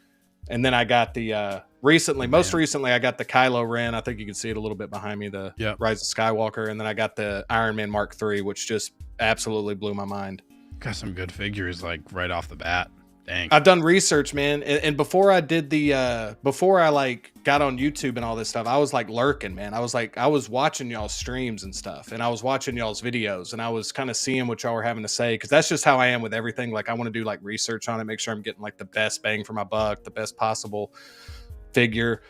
And then I got the most recently, I got the Kylo Ren. I think you can see it a little bit behind me, the Rise of Skywalker. And then I got the Iron Man Mark III, which just absolutely blew my mind. Got some good figures like right off the bat. Dang. I've done research, man, and before I did before I like got on YouTube and all this stuff, I was like lurking, man. I was watching y'all's streams and stuff, and I was watching y'all's videos, and I was kind of seeing what y'all were having to say, because that's just how I am with everything. Like, I want to do like research on it, make sure I'm getting like the best bang for my buck, the best possible figure.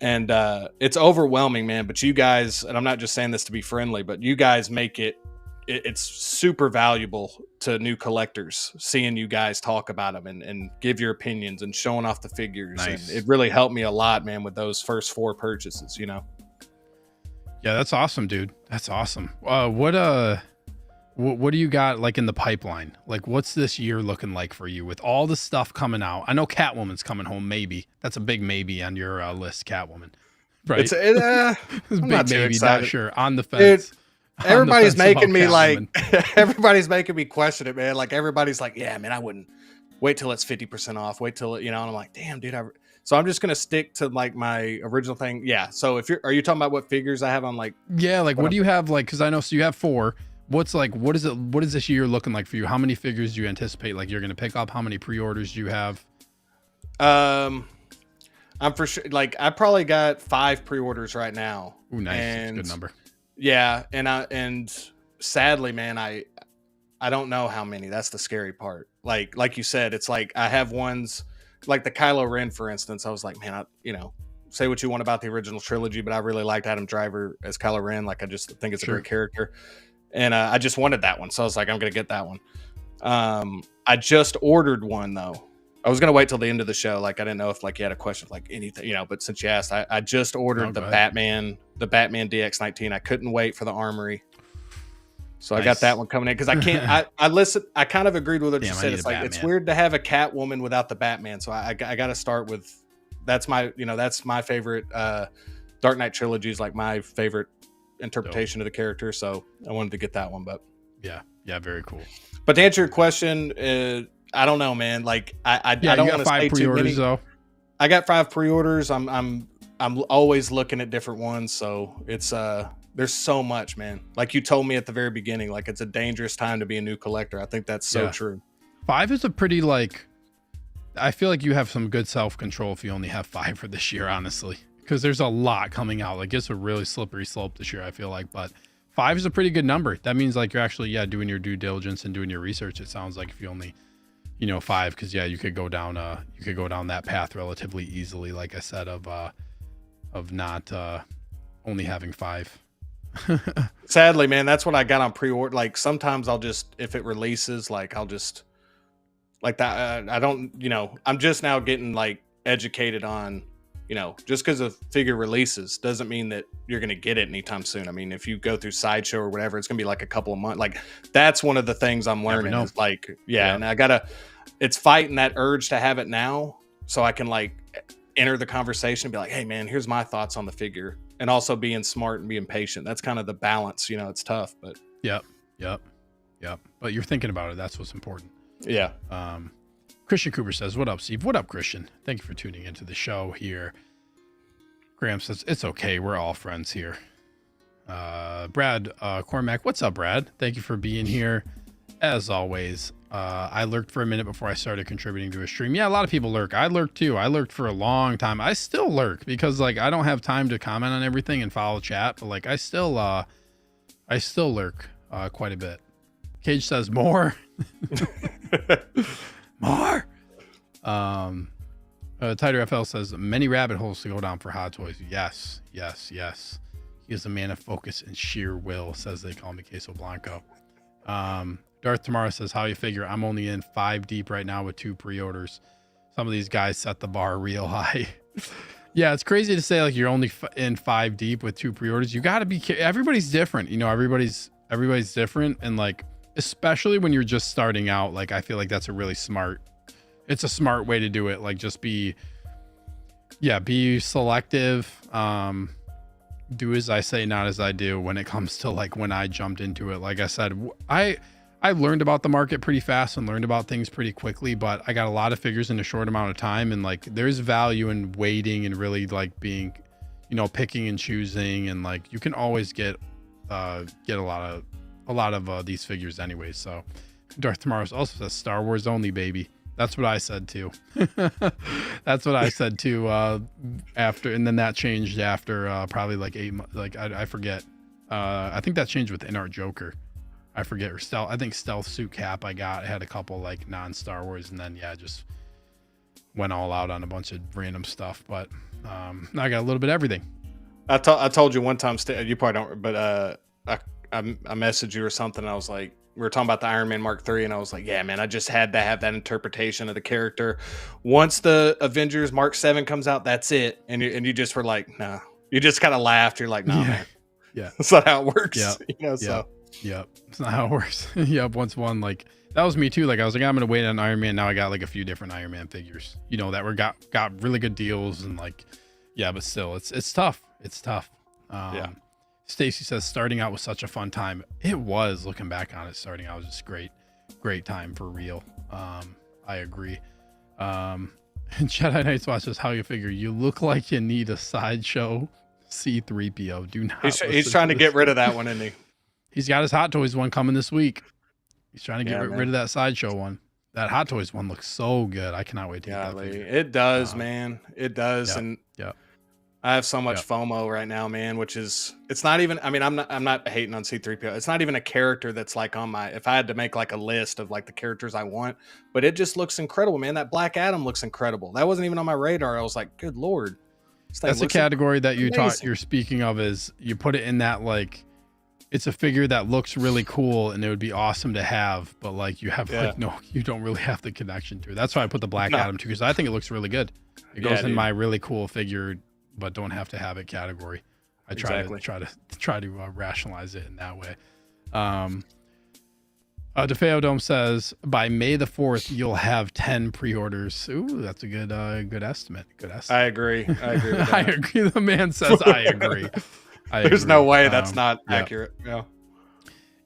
And it's overwhelming, man. But you guys, and I'm not just saying this to be friendly, but you guys make it's super valuable to new collectors, seeing you guys talk about them and give your opinions and showing off the figures. Nice. And it really helped me a lot, man, with those first 4 purchases, Yeah, that's awesome, dude. That's awesome. What do you got like in the pipeline? Like, what's this year looking like for you with all the stuff coming out? I know Catwoman's coming home. Maybe that's a big maybe on your list, Catwoman. Right? It's a big not maybe, not sure. On the fence. Dude, everybody's making me everybody's making me question it, man. Like, everybody's like, yeah, man, I wouldn't wait till it's 50% off. Wait till and I'm like, damn, dude. So I'm just gonna stick to like my original thing. Yeah. So are you talking about what figures I have on like? Yeah, like what do you have like? Because I know, so you have 4. What is this year looking like for you? How many figures do you anticipate like you're gonna pick up? How many pre-orders do you have? I'm for sure, like, I probably got 5 pre-orders right now. Ooh, nice. That's a good number. Yeah, and sadly, man, I don't know how many. That's the scary part. Like you said, it's like I have ones like the Kylo Ren, for instance. I was like, man, say what you want about the original trilogy, but I really liked Adam Driver as Kylo Ren. Like, I just think it's a great character. and I just wanted that one, so I was like, I'm gonna get that one. I just ordered one though. I was gonna wait till the end of the show. Like I didn't know if like you had a question, like anything, but since you asked, I just ordered go the ahead. Batman DX19. I couldn't wait for the Armory, so I got Nice. that one coming in because I can't. I kind of agreed with what you Damn, I said. need It's a like it's Batman. weird to have a Catwoman without the Batman. So I got to start with that's my favorite. Dark Knight trilogy is like my favorite interpretation of the character. So I wanted to get that one, but yeah, very cool. But to answer your question, I don't know, man. Like I don't want to say too many. Though. I got 5 pre-orders. I'm always looking at different ones, so it's there's so much, man. Like you told me at the very beginning, like it's a dangerous time to be a new collector. I think that's so true. 5 is a pretty like. I feel like you have some good self-control if you only have 5 for this year, honestly, because there's a lot coming out. Like it's a really slippery slope this year, I feel like, but 5 is a pretty good number. That means like you're actually doing your due diligence and doing your research. It sounds like if you only 5, because you could go down that path relatively easily, like I said, of not only having 5. Sadly, man, that's what I got on pre-order. Like sometimes I'll just, if it releases, like I'll just like that. I don't, I'm just now getting like educated on, just because a figure releases doesn't mean that you're going to get it anytime soon. I mean, if you go through Sideshow or whatever, it's going to be like a couple of months. Like that's one of the things I'm learning is like, and it's fighting that urge to have it now so I can like enter the conversation and be like, hey man, here's my thoughts on the figure, and also being smart and being patient. That's kind of the balance, it's tough, but Yep. But you're thinking about it. That's what's important. Yeah. Christian Cooper says, what up, Steve? What up, Christian? Thank you for tuning into the show here. Graham says, it's okay. We're all friends here. Brad Cormac, what's up, Brad? Thank you for being here. As always, I lurked for a minute before I started contributing to a stream. Yeah, a lot of people lurk. I lurked too. I lurked for a long time. I still lurk because like I don't have time to comment on everything and follow chat, but like I still lurk quite a bit. Cage says more. More. Tighter FL says many rabbit holes to go down for Hot Toys. Yes. He is a man of focus and sheer will, says they call me Queso Blanco. Darth Tamara says, how you figure I'm only in 5 deep right now with 2 pre-orders. Some of these guys set the bar real high. Yeah, it's crazy to say like you're only in 5 deep with 2 pre-orders. You got to be everybody's different. Everybody's different, and like especially when you're just starting out, like I feel like that's a really smart way to do it. Like just be selective, do as I say, not as I do when it comes to like when I jumped into it. Like I said, I learned about the market pretty fast and learned about things pretty quickly, but I got a lot of figures in a short amount of time, and like there's value in waiting and really like being picking and choosing, and like you can always get a lot of these figures anyways. So Darth Tomorrow also says Star Wars only, baby. That's what I said too. That's what I said too. After, and then that changed after probably like 8 months. Like I forget. I think that changed with InArt Joker. I forget, or Stealth. I think Stealth Suit Cap I had a couple like non-Star Wars, and then just went all out on a bunch of random stuff. But now I got a little bit of everything. I told you one time, you probably don't, but I messaged you or something, and I was like, we were talking about the Iron Man Mark III, and I was like, yeah, man, I just had to have that interpretation of the character. Once the Avengers Mark 7 comes out, that's it. And you just were like, no. You just kind of laughed. You're like, no, man. Yeah. That's not how it works. Yep. So. Yep. It's not how it works. Yep. Once one, like, that was me too. Like, I was like, I'm going to wait on Iron Man. Now I got like a few different Iron Man figures, that were got really good deals, and like, yeah, but still, it's tough. It's tough. Stacy says starting out was such a fun time. It was, looking back on it, starting out was just great time for real. I agree. And Jedi Knights Watch says, how you figure you look like you need a sideshow C3PO. Do not. He's trying to get rid of that one, isn't he? He's got his Hot Toys one coming this week. He's trying to get rid of that sideshow one. That Hot Toys one looks so good. I cannot wait to get that figure. It does, man. It does. Yep, and yep. I have so much FOMO right now, man, which is, it's not even, I mean, I'm not hating on C3PO. It's not even a character that's like on my, if I had to make like a list of like the characters I want, but it just looks incredible, man. That Black Adam looks incredible. That wasn't even on my radar. I was like, good Lord. That's a category that you're speaking of, is you put it in that, like, it's a figure that looks really cool and it would be awesome to have, but like you have Yeah. like no, you don't really have the connection to it. That's why I put the Black No. Adam too, because I think it looks really good. It Yeah, goes in dude. my really cool figure, but don't have to have it category. I Exactly. try to rationalize it in that way. DeFeo Dome says by May the 4th you'll have 10 pre-orders. Ooh, that's a good estimate. Good estimate. I agree. I agree with that. I agree. The man says I agree. There's no way that's not yeah. accurate. Yeah.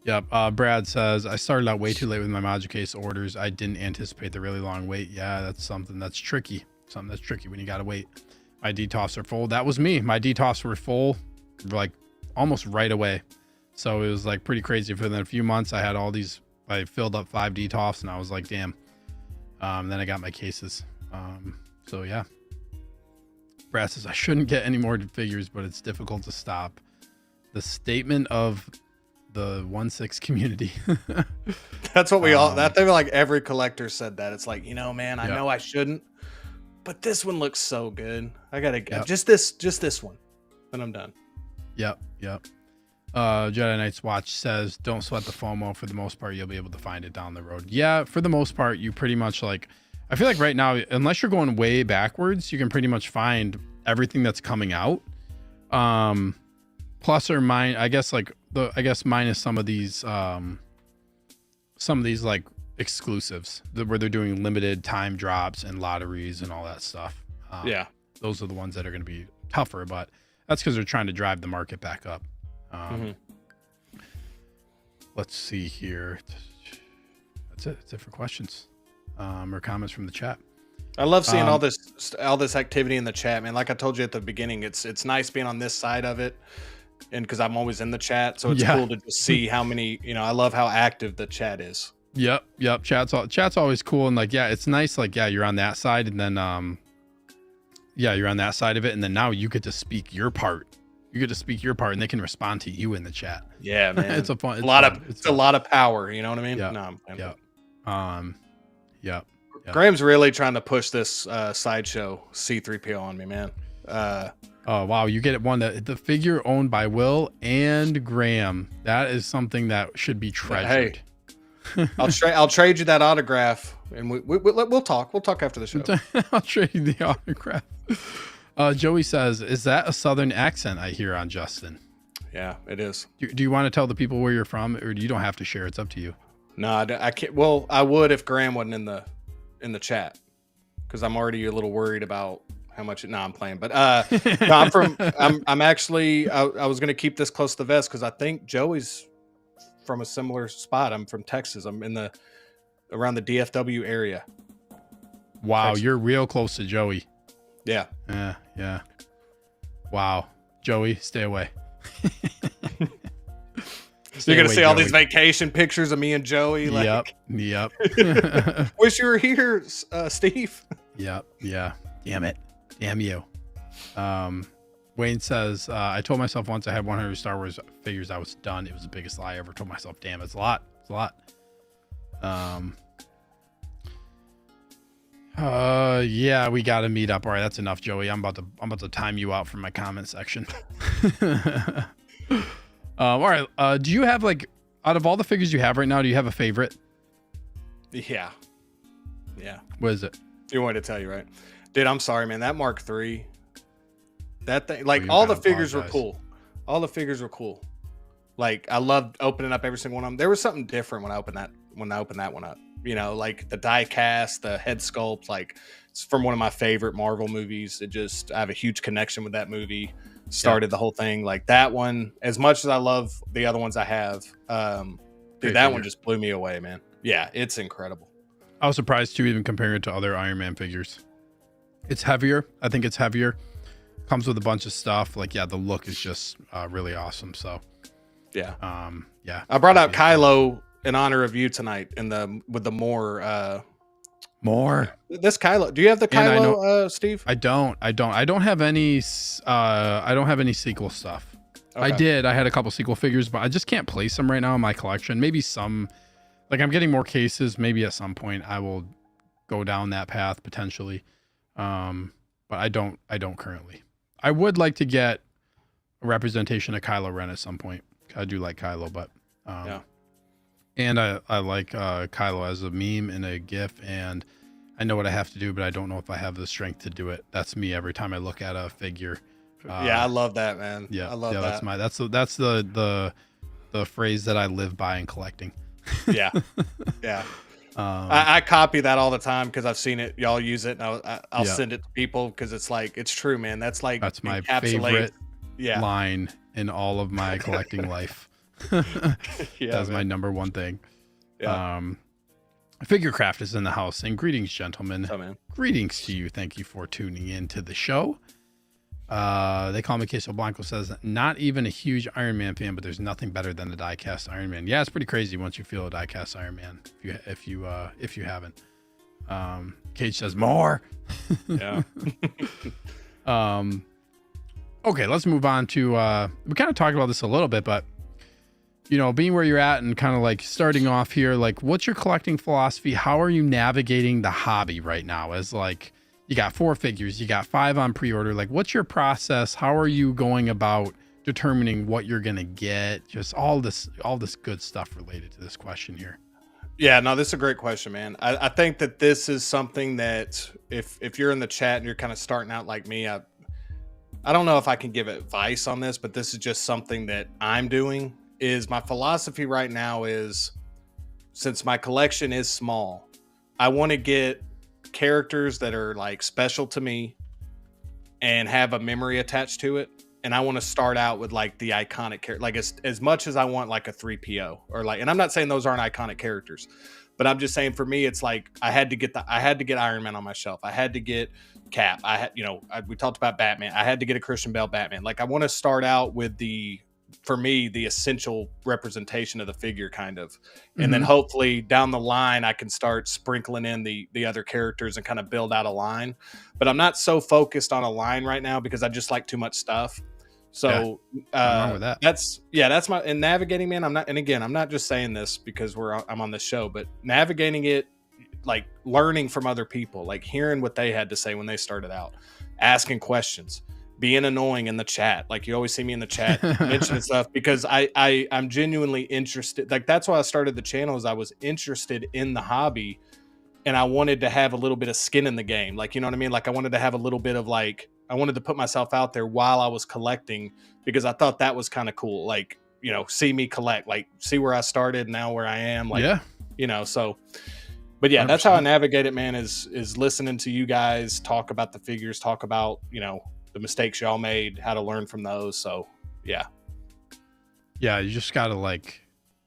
Yep. Brad says I started out way too late with my Magic Case orders. I didn't anticipate the really long wait. Yeah, that's something that's tricky. Something that's tricky when you gotta wait. My DTOFs are full. That was me. My DTOFs were full like almost right away. So it was like pretty crazy. For then a few months I had all these, I filled up 5 DTOFs and I was like, damn. Then I got my cases. So yeah. Brad says I shouldn't get any more figures, but it's difficult to stop. The statement of the 1/6 community. That's what we all. That thing like every collector said that. It's like, man, I Yep. know I shouldn't, but this one looks so good. I gotta Yep. just this one, then I'm done. Yep. Jedi Knight's Watch says don't sweat the FOMO. For the most part you'll be able to find it down the road. Yeah, for the most part you pretty much like, I feel like right now unless you're going way backwards you can pretty much find everything that's coming out, plus or minus, I guess minus some of these like exclusives where they're doing limited time drops and lotteries and all that stuff. Yeah. Those are the ones that are going to be tougher, but that's because they're trying to drive the market back up. Let's see here. That's it. That's it for questions or comments from the chat. I love seeing all this activity in the chat, man. Like I told you at the beginning, it's nice being on this side of it, and because I'm always in the chat, so it's cool to just see how many. I love how active the chat is. Yep. Chat's always cool, and like it's nice. Like you're on that side, and then you're on that side of it, and then now you get to speak your part. You get to speak your part, and they can respond to you in the chat. Yeah, man. It's a lot of power. You know what I mean? Yep. No, Yep. Graham's really trying to push this sideshow C3PO on me, man. Oh wow, you get it one the figure owned by Will and Graham. That is something that should be treasured. Hey, I'll trade you that autograph, and we'll talk. We'll talk after the show. I'll trade you the autograph. Joey says, "Is that a Southern accent I hear on Justin?" Yeah, it is. Do you want to tell the people where you're from, or you don't have to share? It's up to you. No, I can't. Well, I would if Graham wasn't in the chat, because I'm already a little worried about how much. No, I'm playing, but no, I'm actually. I was gonna keep this close to the vest because I think Joey's from a similar spot. I'm from Texas. I'm around the DFW area. Wow, Texas. you're real close to Joey. Yeah. Yeah. Wow, Joey, stay away. You're gonna see all these vacation pictures of me and Joey. Like, Yep. wish you were here, Steve. Yep. Yeah. Damn it. Damn you. Wayne says, I told myself once I had 100 Star Wars figures, I was done. It was the biggest lie I ever told myself. Damn, it's a lot. It's a lot. Yeah, we got to meet up. All right, that's enough, Joey. I'm about to time you out from my comment section. All right. Do you have like, out of all the figures you have right now, do you have a favorite? Yeah. What is it? You want me to tell you, right? Dude, I'm sorry, man. That Mark III, that thing, like you all the gotta figures apologize. were cool. All the figures were cool. Like I loved opening up every single one of them. There was something different when I opened that one up. Like the die cast, the head sculpt, like it's from one of my favorite Marvel movies. I have a huge connection with that movie. Started the whole thing. Like that one, as much as I love the other ones I have, dude, that one just blew me away, man. Yeah, it's incredible. I was surprised too, even comparing it to other Iron Man figures. It's heavier. I think it's heavier. Comes with a bunch of stuff. Like, yeah, the look is just really awesome. So, yeah. Yeah. I brought out Kylo in honor of you tonight with the more. This Kylo. Do you have the Kylo, Steve? I don't have any. I don't have any sequel stuff. Okay. I had a couple sequel figures, but I just can't place them right now in my collection. Maybe some. Like I'm getting more cases. Maybe at some point I will go down that path potentially. But I don't currently. I would like to get a representation of Kylo Ren at some point. I do like Kylo, but Yeah. and I like Kylo as a meme and a GIF, and I know what I have to do, but I don't know if I have the strength to do it. That's me every time I look at a figure. Yeah, I love that, man. Yeah, I love yeah, that. that's the phrase that I live by in collecting. Yeah. Yeah. Um, I copy that all the time because I've seen it. Y'all use it, and I'll yeah, send it to people because it's like it's true, man. That's like that's my encapsulates. favorite Yeah, line in all of my collecting life. yeah, That's my man. number one thing. Yeah, Um, Figurecraft is in the house, and greetings, gentlemen. so man. Greetings to you. Thank you for tuning in to the show. They call me Queso Blanco, says not even a huge Iron Man fan, but there's nothing better than the diecast Iron Man. Yeah, it's pretty crazy once you feel a diecast Iron Man. If you haven't. Cage says more. Yeah, Okay, let's move on to we kind of talked about this a little bit, but being where you're at and kind of like starting off here, like what's your collecting philosophy? How are you navigating the hobby right now? As like you got 4 figures, you got 5 on pre-order. Like what's your process? How are you going about determining what you're gonna get? Just all this good stuff related to this question here. yeah. No, this is a great question, man. I think that this is something that if you're in the chat and you're kind of starting out like me, I don't know if I can give advice on this, but this is just something that I'm doing. Is my philosophy right now is, since my collection is small, I want to get characters that are like special to me and have a memory attached to it. And I want to start out with like the iconic character, like as much as I want like a 3PO or like, and I'm not saying those aren't iconic characters, but I'm just saying for me, it's like I had to get Iron Man on my shelf. I had to get Cap. I had, we talked about Batman. I had to get a Christian Bale Batman. Like I want to start out with for me, the essential representation of the figure kind of, and then hopefully down the line, I can start sprinkling in the other characters and kind of build out a line, but I'm not so focused on a line right now because I just like too much stuff. So Nothing wrong with that. that's my, and navigating, man. I'm not just saying this because I'm on this show, but navigating it, like learning from other people, like hearing what they had to say when they started out, asking questions, being annoying in the chat. Like you always see me in the chat mentioning stuff because I'm genuinely interested. Like that's why I started the channel, is I was interested in the hobby and I wanted to have a little bit of skin in the game. Like, you know what I mean? Like I wanted to have a little bit of like, I wanted to put myself out there while I was collecting because I thought that was kind of cool. Like, see me collect, like see where I started, now where I am. Like, yeah. So, but yeah, 100%. that's how I navigate it, man, is listening to you guys talk about the figures, talk about, the mistakes y'all made, how to learn from those. So yeah, you just gotta like,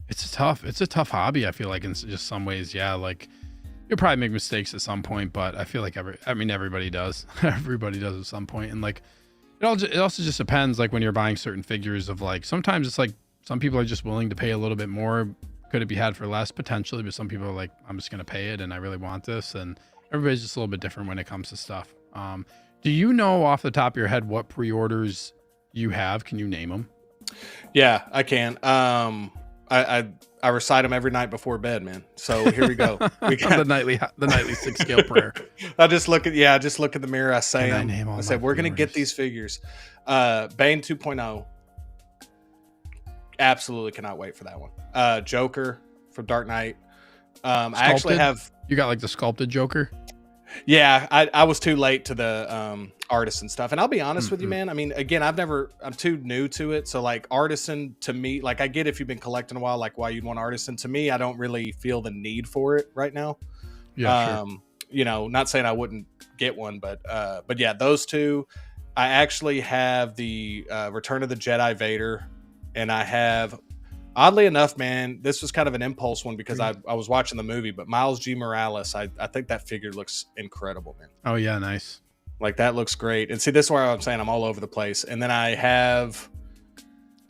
it's a tough hobby. I feel like in just some ways, yeah, like you'll probably make mistakes at some point, but I feel like everybody does. Everybody does at some point. And like it also just depends, like when you're buying certain figures, of like sometimes it's like some people are just willing to pay a little bit more. Could it be had for less? Potentially, but some people are like, I'm just gonna pay it and I really want this. And everybody's just a little bit different when it comes to stuff. Do you know off the top of your head what pre-orders you have? Can you name them? Yeah, I can. I recite them every night before bed, man. So here we go. We got the nightly 6 scale prayer. I just look at the mirror. I say them. I say we're gonna get these figures. Bane 2.0. Absolutely cannot wait for that one. Joker from Dark Knight. I actually have. You got like the sculpted Joker. Yeah, I was too late to the artisan stuff. And I'll be honest with you, man. I mean, again, I'm too new to it. So like artisan to me, like I get if you've been collecting a while, like why you'd want artisan. To me, I don't really feel the need for it right now. Yeah, sure. Not saying I wouldn't get one, but yeah, those two. I actually have the Return of the Jedi Vader, and I have, oddly enough, man, this was kind of an impulse one because I was watching the movie, but Miles G. Morales, I think that figure looks incredible, man. Oh yeah, nice. Like that looks great. And see, this is where I'm saying I'm all over the place. And then I have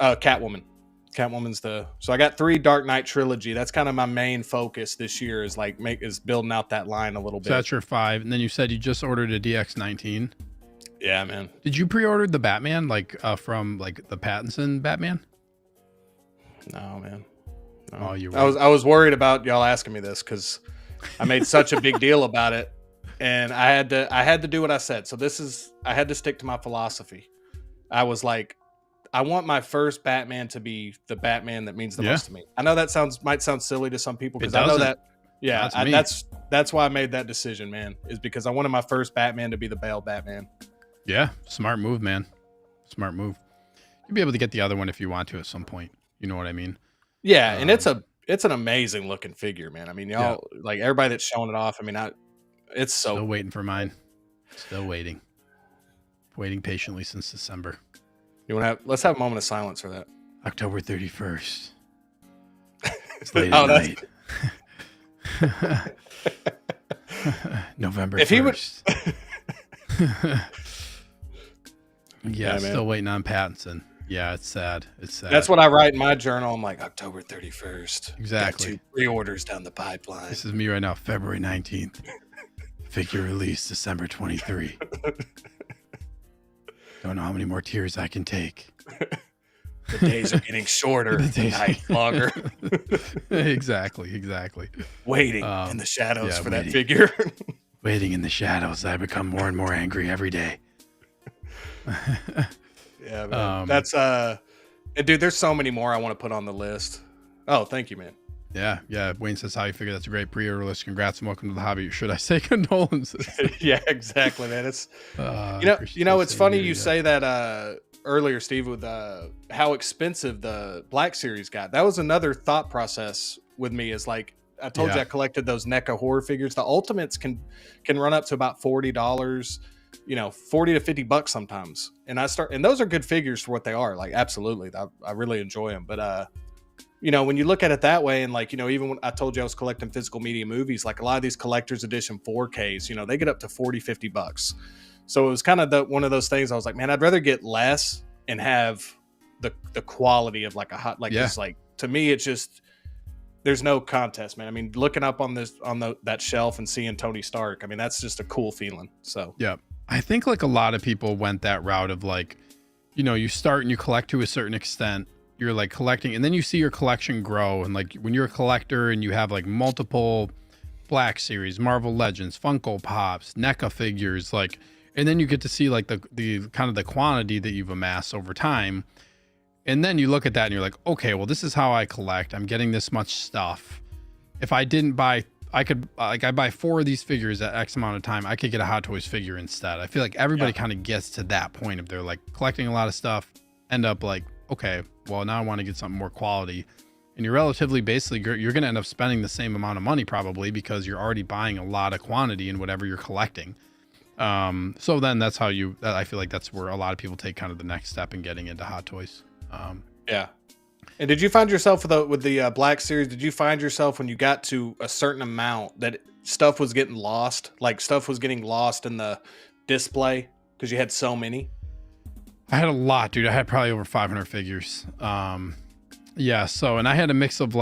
Catwoman. Catwoman's so I got 3 Dark Knight trilogy. That's kind of my main focus this year, is like is building out that line a little bit. So that's your 5. And then you said you just ordered a DX19. Yeah, man. Did you pre-order the Batman, like from like the Pattinson Batman? No, man. No. Oh, I was worried about y'all asking me this because I made such a big deal about it, and I had to do what I said. So I had to stick to my philosophy. I was like, I want my first Batman to be the Batman that means the Yeah. most to me. I know that might sound silly to some people It because I know doesn't. that. Yeah, Not to me. that's why I made that decision, man. Is because I wanted my first Batman to be the Bale Batman. Yeah. Smart move, man. Smart move. You'll be able to get the other one if you want to at some point. You know what I mean? Yeah, and it's an amazing looking figure, man. I mean, y'all like everybody that's showing it off. I mean, it's so Still waiting for mine. Still waiting. Waiting patiently since December. let's have a moment of silence for that. October 31st. It's late at night. November 1st. If he would Yeah, man. still waiting on Pattinson. Yeah, it's sad. It's sad. That's what I write in my journal. I'm like, October 31st. Exactly. Got 2 pre-orders down the pipeline. This is me right now, February 19th. Figure release December 23. Don't know how many more tears I can take. The days are getting shorter, the night longer. Exactly. Waiting in the shadows for waiting. that figure. Waiting in the shadows. I become more and more angry every day. Yeah, man. That's and dude, there's so many more I want to put on the list. Oh, thank you, man. Yeah. Wayne says, how you figure that's a great pre-order list. Congrats and welcome to the hobby. Should I say condolences? Yeah, exactly, man. It's it's funny you say that earlier, Steve, with how expensive the Black Series got. That was another thought process with me. Is like I told you, I collected those NECA horror figures. The Ultimates can run up to about $40, $40 to $50 sometimes. And those are good figures for what they are. Like, absolutely, I really enjoy them. But when you look at it that way, and like, even when I told you I was collecting physical media movies, like a lot of these collector's edition 4Ks, they get up to $40-$50. So it was kind of one of those things I was like, man, I'd rather get less and have the quality of like a hot, like this, like, to me, it's just, there's no contest, man. I mean, looking up on that shelf and seeing Tony Stark, I mean, that's just a cool feeling. So, yeah, I think like a lot of people went that route of like, you start and you collect to a certain extent. You're like collecting, and then you see your collection grow. And like when you're a collector and you have like multiple Black Series, Marvel Legends, Funko Pops, NECA figures, like, and then you get to see like the kind of the quantity that you've amassed over time. And then you look at that and you're like, okay, well, this is how I collect. I'm getting this much stuff. If I didn't buy, I buy 4 of these figures at X amount of time, I could get a Hot Toys figure instead. I feel like everybody kind of gets to that point of they're like collecting a lot of stuff, end up like, okay, well, now I want to get something more quality. And you're relatively, basically, you're going to end up spending the same amount of money probably because you're already buying a lot of quantity in whatever you're collecting. So then that's how I feel like that's where a lot of people take kind of the next step in getting into Hot Toys. Yeah. And did you find yourself with the Black Series? Did you find yourself when you got to a certain amount that stuff was getting lost? Like stuff was getting lost in the display because you had so many? I had a lot, dude. I had probably over 500 figures. Yeah. So, and I had a mix of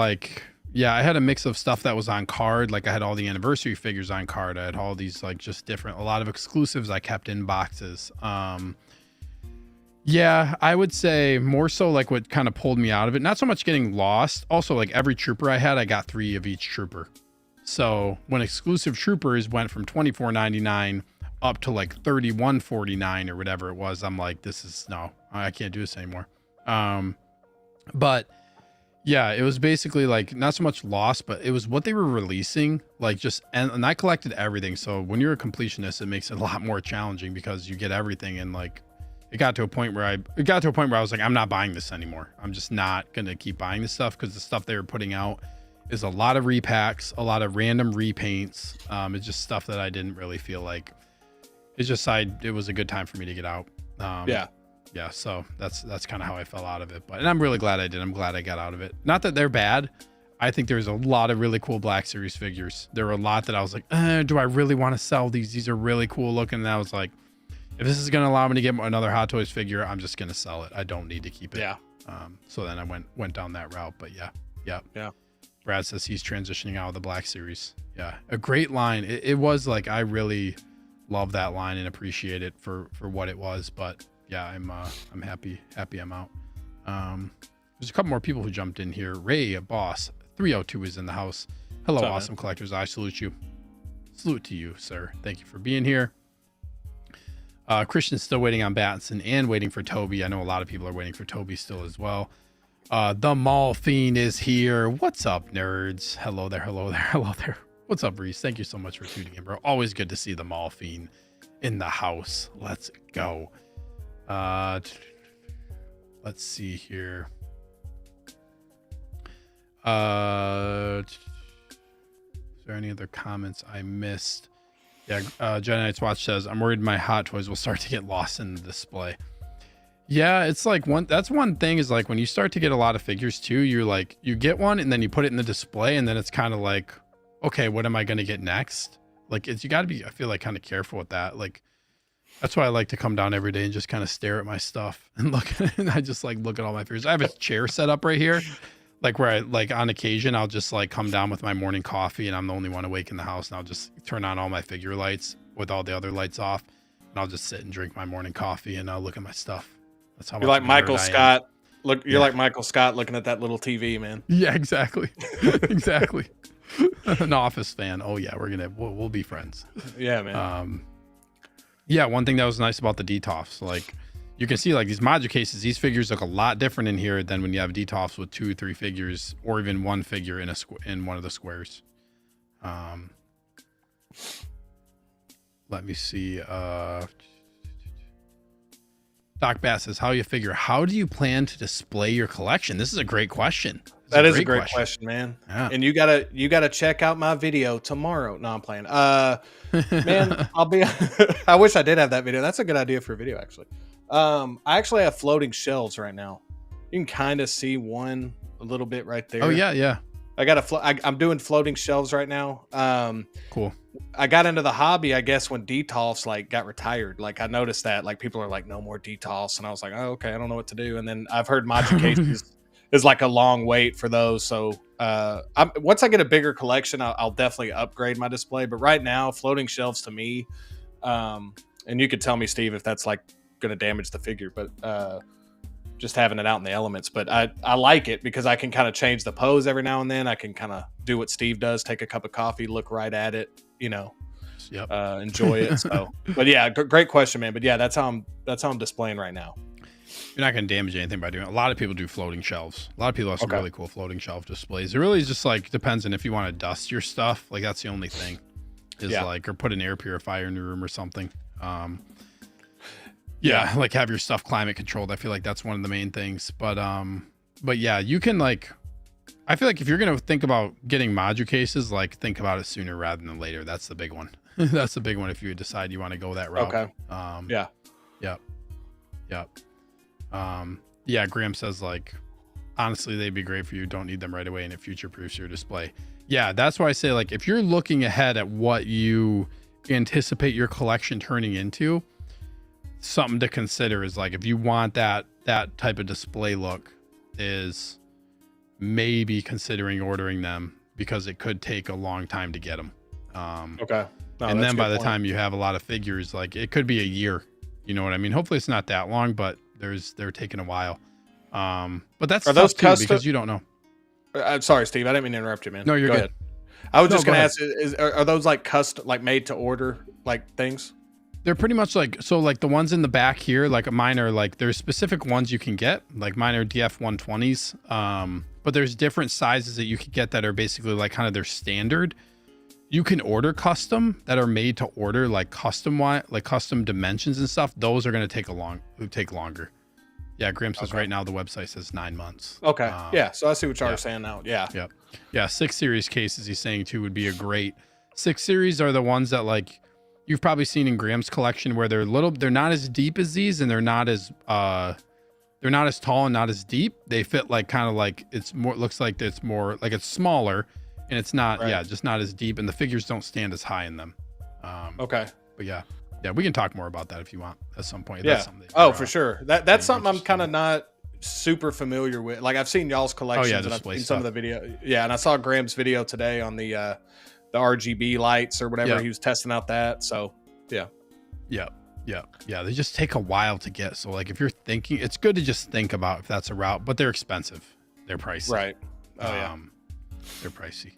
stuff that was on card. Like I had all the anniversary figures on card. I had all these like just a lot of exclusives I kept in boxes. Yeah, I would say more so like what kind of pulled me out of it. Not so much getting lost. Also, like every trooper I had, I got 3 of each trooper. So when exclusive troopers went from $24.99 up to like $31.49 or whatever it was, I'm like, no, I can't do this anymore. But yeah, it was basically like not so much lost, but it was what they were releasing. Like and I collected everything. So when you're a completionist, it makes it a lot more challenging because you get everything. And like, it got to a point where I was like, I'm not buying this anymore. I'm just not going to keep buying this stuff because the stuff they were putting out is a lot of repacks, a lot of random repaints. It's just stuff that I didn't really feel like. It was a good time for me to get out. Yeah. So that's kind of how I fell out of it. And I'm really glad I did. I'm glad I got out of it. Not that they're bad. I think there's a lot of really cool Black Series figures. There were a lot that I was like, do I really want to sell these? These are really cool looking. And I was like, if this is going to allow me to get another Hot Toys figure, I'm just going to sell it. I don't need to keep it. Yeah. So then I went down that route. But yeah. Brad says he's transitioning out of the Black Series. Yeah, a great line. It was like, I really love that line and appreciate it for what it was. But yeah, I'm happy I'm out. There's a couple more people who jumped in here. Ray Boss 302 is in the house. Hello, awesome collectors. I salute you. Salute to you, sir. Thank you for being here. Christian's still waiting on Batson and waiting for Toby. I know a lot of people are waiting for Toby still as well. The Mall Fiend is here. What's up, nerds? Hello there, hello there, hello there. What's up, Reese? Thank you so much for tuning in, bro. Always good to see the Mall Fiend in the house. Let's go. Let's see here. Is there any other comments I missed? Yeah, Jedi Knight's Watch says, I'm worried my Hot Toys will start to get lost in the display. Yeah, it's like that's one thing is like when you start to get a lot of figures too, you're like, you get one and then you put it in the display and then it's kind of like, okay, what am I going to get next? Like you got to be, I feel like kind of careful with that. Like, that's why I like to come down every day and just kind of stare at my stuff and look at it. And I just like look at all my figures. I have a chair set up right here. Like where I like on occasion, I'll just like come down with my morning coffee and I'm the only one awake in the house. And I'll just turn on all my figure lights with all the other lights off. And I'll just sit and drink my morning coffee and I'll look at my stuff. That's how you're like Michael Scott. Look, you're like Michael Scott looking at that little TV, man. Yeah, exactly. Exactly. An Office fan. Oh yeah, we'll be friends. Yeah, man. Yeah, one thing that was nice about the DTOFs, like you can see like these module cases, these figures look a lot different in here than when you have DTOFs with 2 or 3 figures or even one figure in in one of the squares. Let me see. Doc Bass says, how do you plan to display your collection? This is a great question. That is a great question, man. Yeah. And you gotta check out my video tomorrow. No, I'm playing. Man, I wish I did have that video. That's a good idea for a video, actually. I actually have floating shelves right now. You can kind of see one a little bit right there. Oh yeah. I got I'm doing floating shelves right now. Cool. I got into the hobby, I guess, when DTOFs like got retired. Like I noticed that like people are like, no more DTOFs, and I was like, oh, okay, I don't know what to do. And then I've heard module cases is like a long wait for those. So once I get a bigger collection, I'll definitely upgrade my display. But right now, floating shelves to me, and you could tell me, Steve, if that's like going to damage the figure, but just having it out in the elements. But I like it because I can kind of change the pose every now and then. I can kind of do what Steve does, take a cup of coffee, look right at it, Yep. Enjoy it. So, but yeah, great question, man. But yeah, that's how I'm displaying right now. You're not going to damage anything by doing it. A lot of people do floating shelves. A lot of people have some really cool floating shelf displays. It really just like depends on if you want to dust your stuff. Like that's the only thing is like, or put an air purifier in your room or something. Yeah, like have your stuff climate controlled. I feel like that's one of the main things. But yeah, you can like, I feel like if you're going to think about getting module cases, like think about it sooner rather than later. That's the big one. That's the big one. If you decide you want to go that route. Okay. Yep. Yeah, Graham says like, honestly, they'd be great for you. Don't need them right away and it future proofs your display. Yeah, that's why I say like, if you're looking ahead at what you anticipate your collection turning into, something to consider is like, if you want that type of display look, is maybe considering ordering them because it could take a long time to get them. And then by the time you have a lot of figures, like it could be a year, you know what I mean? Hopefully it's not that long, but they're taking a while. But that's tough too, because you don't know. I'm sorry, Steve. I didn't mean to interrupt you, man. No, you're good. Ahead. I was just going to ask, are those like custom, like made to order, like things? They're pretty much like, so like the ones in the back here, like mine are like, there's specific ones you can get, like mine are DF 120s. But there's different sizes that you can get that are basically like kind of their standard. You can order custom that are made to order, like custom dimensions and stuff. Those are going to take longer. Yeah. Graham says right now the website says 9 months. Okay. Yeah. So I see what y'all are saying now. Yeah. Yep. Yeah. 6 series cases he's saying too would be a great 6 series are the ones that like you've probably seen in Graham's collection where they're not as deep as these, and they're not as tall and not as deep. They fit like kind of like looks like it's more like it's smaller and it's not, just not as deep, and the figures don't stand as high in them. But yeah, we can talk more about that if you want at some point. Yeah. That's for sure. That's something I'm kind of not super familiar with. Like I've seen y'all's collections and I've seen some of the video. Yeah. And I saw Graham's video today on the RGB lights or whatever. He was testing out that. So yeah. They just take a while to get. So like if you're thinking, it's good to just think about if that's a route, but they're expensive. They're pricey. Right. They're pricey.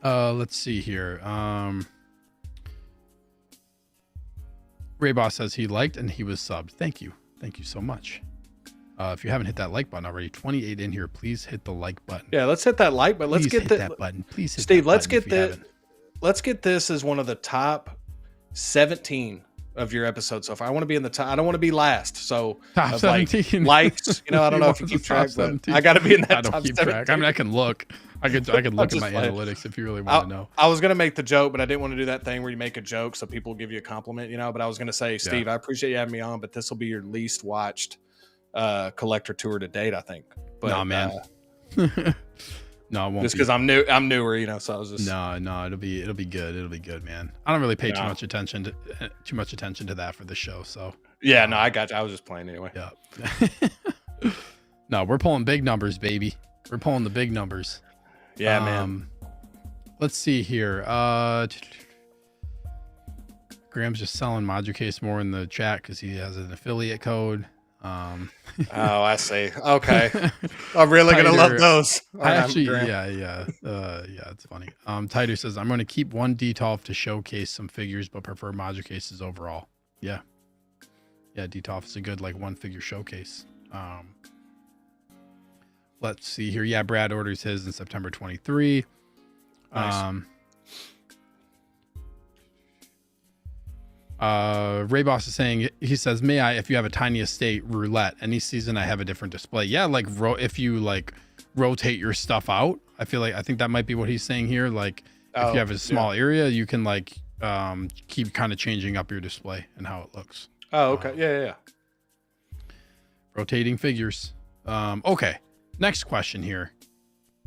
Let's see here. Ray Boss says he liked and he was subbed. Thank you so much. If you haven't hit that like button already, 28 in here, please hit the like button. Yeah, let's hit that like button. Let's Please get hit that button. Please hit Steve, that let's button get the let's get this as one of the top 17 of your episodes so far. I want to be in the top. I don't want to be last. So top 17 likes. You know, I don't know if you keep track, but I got to be in that. I don't top keep 17. track. I mean, I can look. I could look at my analytics if you really want to know. I was gonna make the joke, but I didn't want to do that thing where you make a joke so people give you a compliment. You know, but I was gonna say, Steve, I appreciate you having me on, but this will be your least watched collector tour to date, I think. But nah, man. No, it won't. Just because I'm newer, you know. So I was just no. It'll be good. It'll be good, man. I don't really pay too much attention to that for the show. So yeah, no, I got you. I was just playing anyway. Yeah. No, we're pulling big numbers, baby. We're pulling the big numbers. Yeah, man. Let's see here. Graham's just selling Moducase more in the chat because he has an affiliate code. Oh, I see. Okay. I'm really gonna love those. Yeah, it's funny. Tighter says I'm going to keep one DTOF to showcase some figures, but prefer module cases overall. Yeah, DTOF is a good like one figure showcase. Let's see here. Yeah, Brad orders his in September 23. Nice. Ray Boss is saying, he says, may I, if you have a tiny estate roulette, any season I have a different display. Yeah, like if you like rotate your stuff out, I think that might be what he's saying here. Like if you have a small area, you can like keep kind of changing up your display and how it looks. Oh, okay. Yeah. Rotating figures. Okay. Next question here.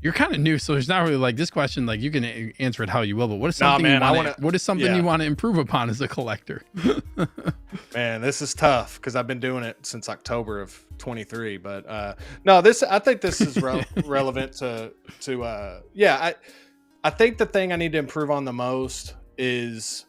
You're kind of new, so there's not really like this question. Like you can answer it how you will, but what is something you want to improve upon as a collector? Man, this is tough because I've been doing it since October of 23. But no, I think this is relevant to I think the thing I need to improve on the most is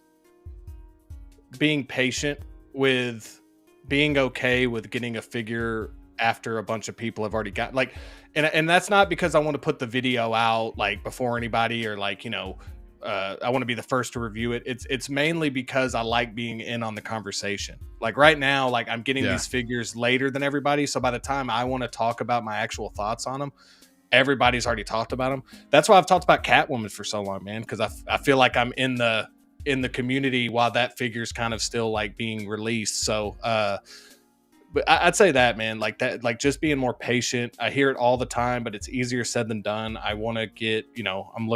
being patient with being okay with getting a figure after a bunch of people have already got like, and that's not because I want to put the video out like before anybody or like, you know, I want to be the first to review it. It's mainly because I like being in on the conversation. Like right now, like I'm getting these figures later than everybody. So by the time I want to talk about my actual thoughts on them, everybody's already talked about them. That's why I've talked about Catwoman for so long, man. Cause I feel like I'm in the community while that figure's kind of still like being released. So, but I'd say that, man, like that, like just being more patient. I hear it all the time, but it's easier said than done. I want to get, you know, I'm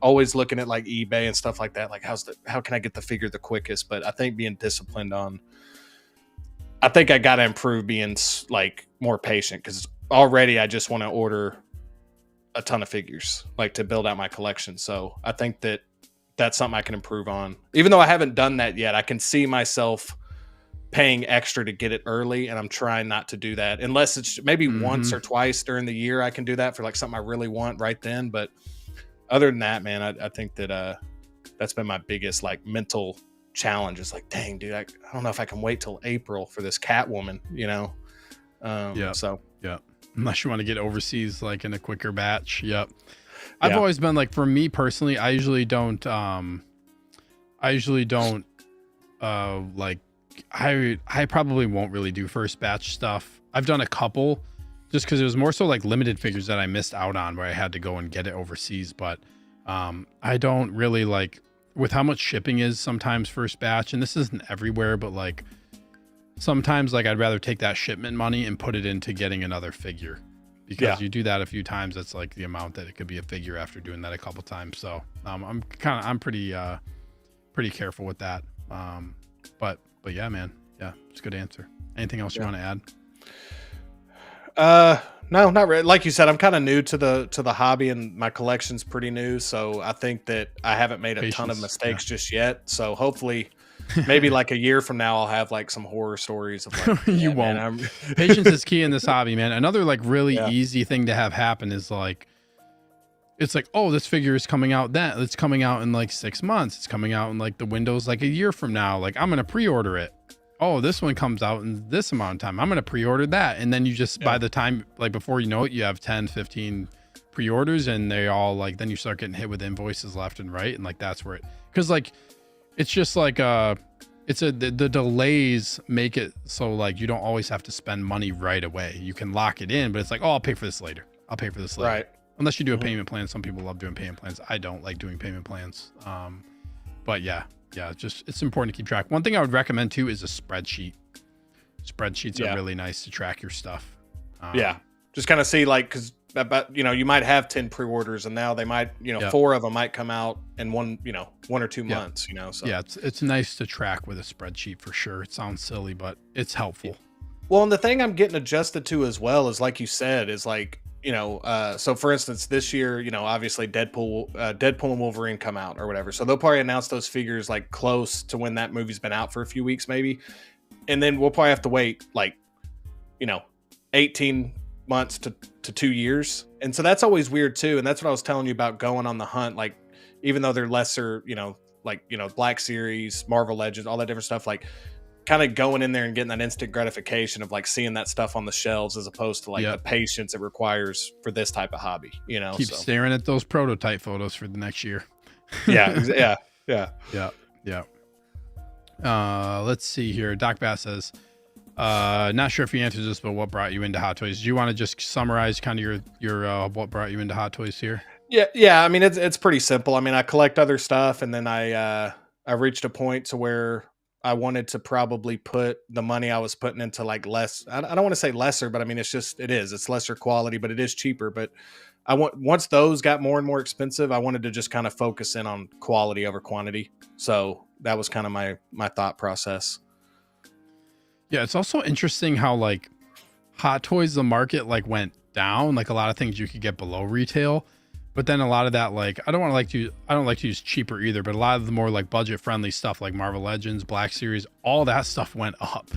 always looking at like eBay and stuff like that. Like how can I get the figure the quickest? But I think being disciplined I think I got to improve being like more patient because already I just want to order a ton of figures like to build out my collection. So I think that's something I can improve on. Even though I haven't done that yet, I can see myself paying extra to get it early, and I'm trying not to do that unless it's maybe once or twice during the year. I can do that for like something I really want right then. But other than that, man, I think that that's been my biggest like mental challenge. It's like, dang, dude, I don't know if I can wait till April for this Catwoman, you know? So unless you want to get overseas like in a quicker batch. I've always been like, for me personally, I usually don't like I probably won't really do first batch stuff. I've done a couple just because it was more so like limited figures that I missed out on where I had to go and get it overseas. But I don't really like with how much shipping is sometimes first batch, and this isn't everywhere, but like sometimes like I'd rather take that shipment money and put it into getting another figure because you do that a few times. That's like the amount that it could be a figure after doing that a couple times. So I'm pretty careful with that. But yeah, man. Yeah, it's a good answer. Anything else you want to add? No, not really. Like you said, I'm kind of new to the hobby and my collection's pretty new. So I think that I haven't made a ton of mistakes just yet. So hopefully maybe like a year from now, I'll have like some horror stories of like, you won't. Man, patience is key in this hobby, man. Another like really easy thing to have happen is like, it's like, oh, this figure is coming out it's coming out in like 6 months. It's coming out in like the window's like a year from now. Like I'm going to pre-order it. Oh, this one comes out in this amount of time. I'm going to pre-order that. And then you just, by the time, like before you know it, you have 10, 15 pre-orders and they all like, then you start getting hit with invoices left and right. And like, that's where cause like, it's just like, It's the delays make it so like you don't always have to spend money right away. You can lock it in, but it's like, oh, I'll pay for this later. I'll pay for this later. Right. Unless you do a Mhm. payment plan. Some people love doing payment plans. I don't like doing payment plans. But yeah, just it's important to keep track. One thing I would recommend too is a spreadsheet. Spreadsheets Yeah. are really nice to track your stuff. Yeah. Just kind of see like, cause about, you might have 10 pre-orders and now they might, Yeah. 4 of them might come out in 1 or 2 Yeah. months, so. Yeah, it's nice to track with a spreadsheet for sure. It sounds silly, but it's helpful. Well, and the thing I'm getting adjusted to as well is like you said, is like, so for instance, this year, obviously Deadpool and Wolverine come out or whatever. So they'll probably announce those figures like close to when that movie's been out for a few weeks, maybe. And then we'll probably have to wait like, 18 months to 2 years. And so that's always weird too. And that's what I was telling you about going on the hunt. Like, even though they're lesser, Black Series, Marvel Legends, all that different stuff, like kind of going in there and getting that instant gratification of like seeing that stuff on the shelves as opposed to like the patience it requires for this type of hobby, Keep staring at those prototype photos for the next year. Yeah. Let's see here. Doc Bass says, not sure if he answers this, but what brought you into Hot Toys? Do you want to just summarize kind of your what brought you into Hot Toys here? Yeah. I mean, it's pretty simple. I mean, I collect other stuff, and then I reached a point to where I wanted to probably put the money I was putting into like less. I don't want to say lesser, but I mean, it's lesser quality, but it is cheaper. But once those got more and more expensive, I wanted to just kind of focus in on quality over quantity. So that was kind of my thought process. Yeah, it's also interesting how like Hot Toys, the market like went down. Like a lot of things you could get below retail, but then a lot of that, like I don't like to use cheaper either, but a lot of the more like budget friendly stuff like Marvel Legends, Black Series, all that stuff went up.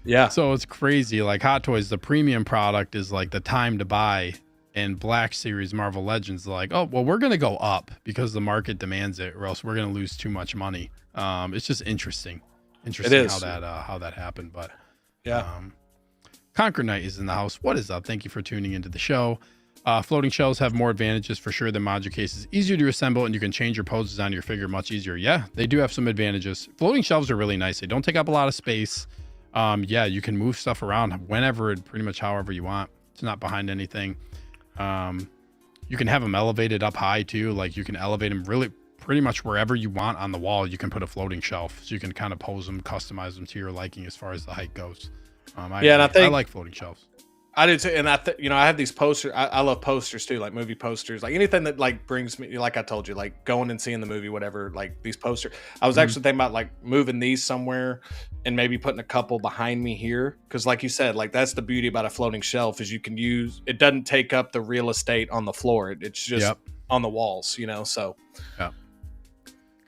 Yeah. So it's crazy. Like Hot Toys, the premium product is like the time to buy, and Black Series, Marvel Legends, like, oh well, we're gonna go up because the market demands it, or else we're gonna lose too much money. It's just interesting how that happened. But Conquer Knight is in the house. What is up? Thank you for tuning into the show. Floating shelves have more advantages for sure than module cases. Easier to assemble, and you can change your poses on your figure much easier. Yeah, they do have some advantages. Floating shelves are really nice. They don't take up a lot of space. You can move stuff around whenever and pretty much however you want. It's not behind anything. You can have them elevated up high too. Like you can elevate them really pretty much wherever you want on the wall. You can put a floating shelf, so you can kind of pose them, customize them to your liking as far as the height goes. I like floating shelves. I do too, and I have these posters. I love posters too, like movie posters, like anything that like brings me, like I told you, like going and seeing the movie, whatever. Like these posters, I was actually thinking about like moving these somewhere, and maybe putting a couple behind me here, because like you said, like that's the beauty about a floating shelf is you can use it. Doesn't take up the real estate on the floor. It's just on the walls, So yeah,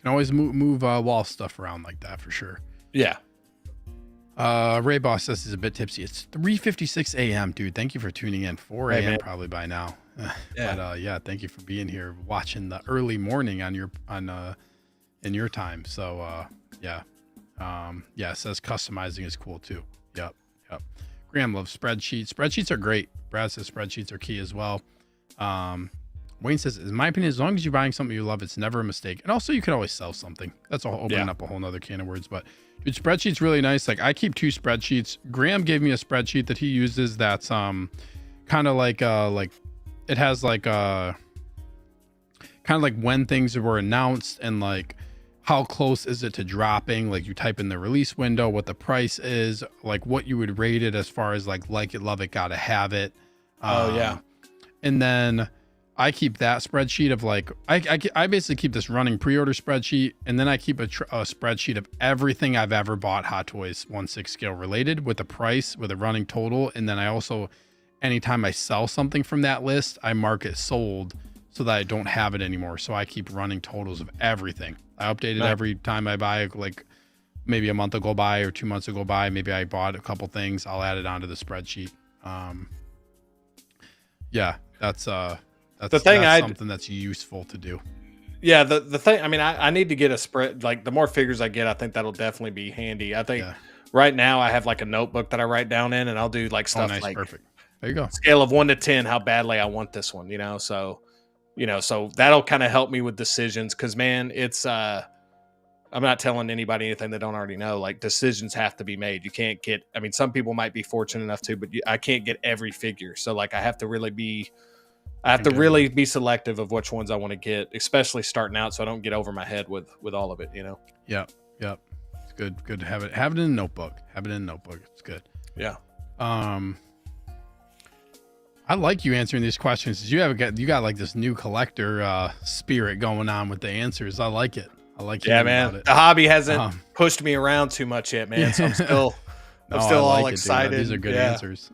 can always move wall stuff around like that for sure. Yeah. Ray Boss says he's a bit tipsy. It's 3:56 a.m. dude. Thank you for tuning in. 4 a.m. probably by now. But thank you for being here, watching the early morning in your time. So it says customizing is cool too. Yep. Graham loves spreadsheets. Spreadsheets are great. Brad says spreadsheets are key as well. Wayne says, in my opinion, as long as you're buying something you love, it's never a mistake. And also you can always sell something. That's opening up a whole nother can of words. But dude, spreadsheet's really nice. Like I keep 2 spreadsheets. Graham gave me a spreadsheet that he uses that's kind of like it has like kind of like when things were announced and like how close is it to dropping. Like you type in the release window, what the price is, like what you would rate it as far as like it, love it, gotta have it. And then I keep that spreadsheet of like, I basically keep this running pre-order spreadsheet, and then I keep a spreadsheet of everything I've ever bought Hot Toys 1/6 scale related with the price, with a running total. And then I also, anytime I sell something from that list, I mark it sold so that I don't have it anymore. So I keep running totals of everything. I update it every time I buy, like maybe a month will go by or 2 months will go by. Maybe I bought a couple things. I'll add it onto the spreadsheet. That's something that's useful to do. Yeah, the thing, I mean, I need to get a spread. Like the more figures I get, I think that'll definitely be handy. I think right now I have like a notebook that I write down in, and I'll do like stuff like perfect. There you go. Scale of 1 to 10, how badly I want this one, So that'll kind of help me with decisions. Cause man, it's I'm not telling anybody anything they don't already know. Like, decisions have to be made. You can't get, I mean, some people might be fortunate enough to, but I can't get every figure. So like, I have to really be selective of which ones I want to get, especially starting out, so I don't get over my head with all of it, you know? Yep. It's good to have it in a notebook. It's good. Yeah. I like you answering these questions. You got like this new collector spirit going on with the answers. I like it. Yeah, man. The hobby hasn't pushed me around too much yet, man. So I'm still all excited. These are good answers.